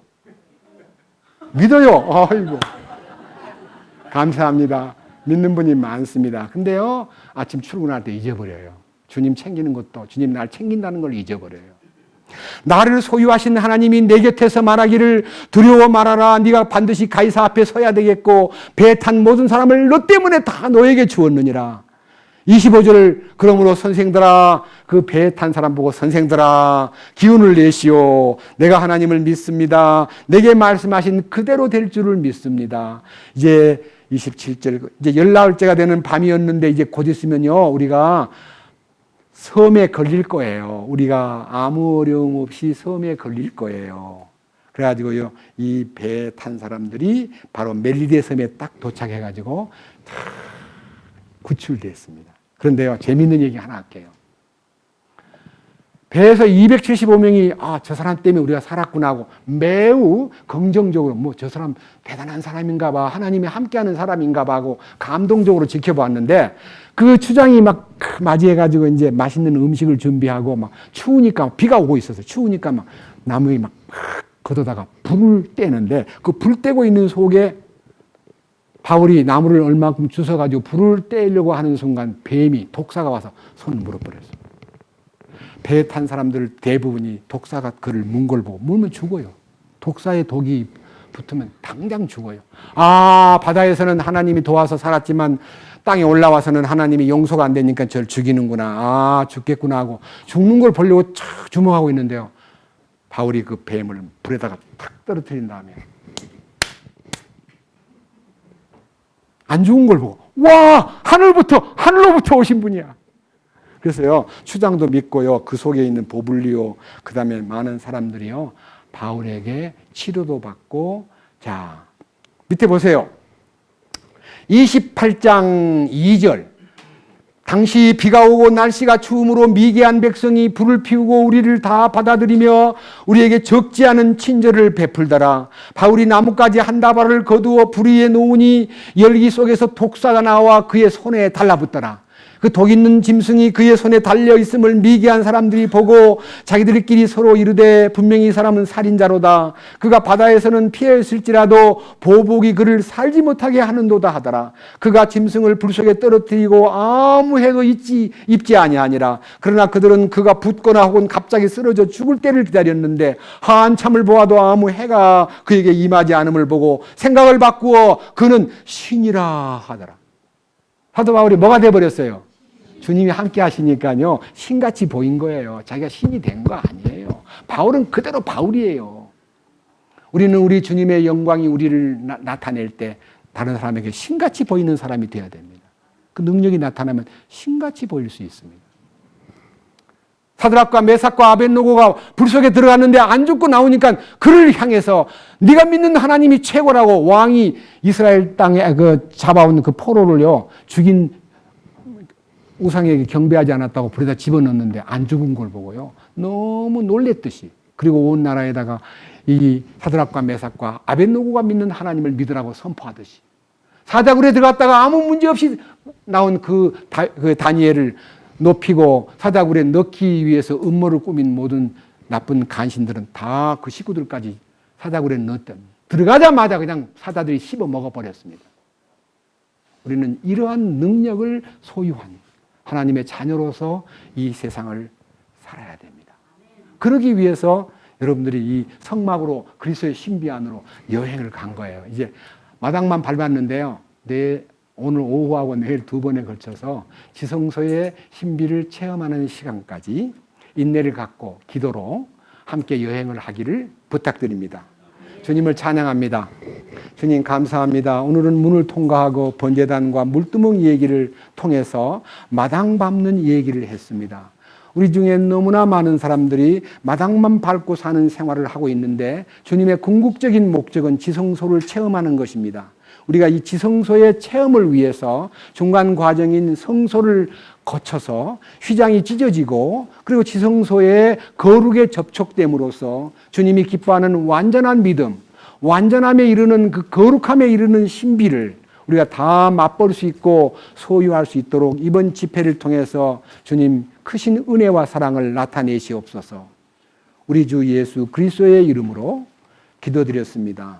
믿어요. 아이고. 감사합니다. 믿는 분이 많습니다. 근데요, 아침 출근할 때 잊어버려요. 주님 챙기는 것도, 주님 날 챙긴다는 걸 잊어버려요. 나를 소유하신 하나님이 내 곁에서 말하기를 두려워 말아라. 네가 반드시 가이사 앞에 서야 되겠고 배에 탄 모든 사람을 너 때문에 다 너에게 주었느니라. 25절 그러므로 선생들아 그 배에 탄 사람 보고 선생들아 기운을 내시오. 내가 하나님을 믿습니다. 내게 말씀하신 그대로 될 줄을 믿습니다. 이제 27절 이제 열나흘째가 되는 밤이었는데 이제 곧 있으면요 우리가 섬에 걸릴 거예요. 우리가 아무 어려움 없이 섬에 걸릴 거예요. 그래가지고요 이 배에 탄 사람들이 바로 멜리데 섬에 딱 도착해가지고 다 구출됐습니다. 그런데요 재밌는 얘기 하나 할게요. 배에서 275명이 저 사람 때문에 우리가 살았구나 하고 매우 긍정적으로 저 사람 대단한 사람인가 봐. 하나님이 함께하는 사람인가 봐 하고 감동적으로 지켜봤는데 그 추장이 막 맞이해가지고 이제 맛있는 음식을 준비하고 막 추우니까 비가 오고 있어서 추우니까 막 나무에 막 걷어다가 불을 떼는데 그 불 떼고 있는 속에 바울이 나무를 얼마큼 주워가지고 불을 떼려고 하는 순간 뱀이 독사가 와서 손을 물어버렸어요. 배에 탄 사람들 대부분이 독사가 그를 문 걸 보고 물면 죽어요. 독사의 독이 붙으면 당장 죽어요. 아, 바다에서는 하나님이 도와서 살았지만 땅에 올라와서는 하나님이 용서가 안 되니까 저를 죽이는구나. 아, 죽겠구나 하고 죽는 걸 보려고 착 주목하고 있는데요. 바울이 그 뱀을 불에다가 탁 떨어뜨린 다음에 안 죽은 걸 보고 와, 하늘로부터 오신 분이야. 그래서요, 추장도 믿고요, 그 속에 있는 보블리오, 그 다음에 많은 사람들이요, 바울에게 치료도 받고, 자, 밑에 보세요. 28장 2절. 당시 비가 오고 날씨가 추움으로 미개한 백성이 불을 피우고 우리를 다 받아들이며 우리에게 적지 않은 친절을 베풀더라. 바울이 나뭇가지 한 다발을 거두어 불 위에 놓으니 열기 속에서 독사가 나와 그의 손에 달라붙더라. 그 독 있는 짐승이 그의 손에 달려 있음을 미개한 사람들이 보고 자기들끼리 서로 이르되 분명히 이 사람은 살인자로다. 그가 바다에서는 피해 있을지라도 보복이 그를 살지 못하게 하는도다 하더라. 그가 짐승을 불 속에 떨어뜨리고 아무 해도 입지 아니하니라. 그러나 그들은 그가 붙거나 혹은 갑자기 쓰러져 죽을 때를 기다렸는데 한참을 보아도 아무 해가 그에게 임하지 않음을 보고 생각을 바꾸어 그는 신이라 하더라. 사도 바울이 뭐가 돼버렸어요? 주님이 함께 하시니까요, 신같이 보인 거예요. 자기가 신이 된 거 아니에요. 바울은 그대로 바울이에요. 우리는 우리 주님의 영광이 우리를 나타낼 때 다른 사람에게 신같이 보이는 사람이 되어야 됩니다. 그 능력이 나타나면 신같이 보일 수 있습니다. 사드락과 메삭과 아벳노고가 불 속에 들어갔는데 안 죽고 나오니까 그를 향해서 네가 믿는 하나님이 최고라고 왕이 이스라엘 땅에 잡아온 그 포로를요, 죽인 우상에게 경배하지 않았다고 불에다 집어넣는데 안 죽은 걸 보고요, 너무 놀랬듯이, 그리고 온 나라에다가 이 사드락과 메삭과 아벳노고가 믿는 하나님을 믿으라고 선포하듯이, 사자굴에 들어갔다가 아무 문제 없이 나온 그 다니엘을 높이고 사자굴에 넣기 위해서 음모를 꾸민 모든 나쁜 간신들은 다 그 식구들까지 사자굴에 넣었던, 들어가자마자 그냥 사자들이 씹어 먹어버렸습니다. 우리는 이러한 능력을 소유한 하나님의 자녀로서 이 세상을 살아야 됩니다. 그러기 위해서 여러분들이 이 성막으로 그리스도의 신비 안으로 여행을 간 거예요. 이제 마당만 밟았는데요, 오늘 오후하고 내일 2번에 걸쳐서 지성소의 신비를 체험하는 시간까지 인내를 갖고 기도로 함께 여행을 하기를 부탁드립니다. 주님을 찬양합니다. 주님 감사합니다. 오늘은 문을 통과하고 번제단과 물두멍 얘기를 통해서 마당 밟는 얘기를 했습니다. 우리 중에 너무나 많은 사람들이 마당만 밟고 사는 생활을 하고 있는데 주님의 궁극적인 목적은 지성소를 체험하는 것입니다. 우리가 이 지성소의 체험을 위해서 중간 과정인 성소를 거쳐서 휘장이 찢어지고 그리고 지성소의 거룩에 접촉됨으로써 주님이 기뻐하는 완전한 믿음, 완전함에 이르는 그 거룩함에 이르는 신비를 우리가 다 맛볼 수 있고 소유할 수 있도록 이번 집회를 통해서 주님 크신 은혜와 사랑을 나타내시옵소서. 우리 주 예수 그리스도의 이름으로 기도드렸습니다.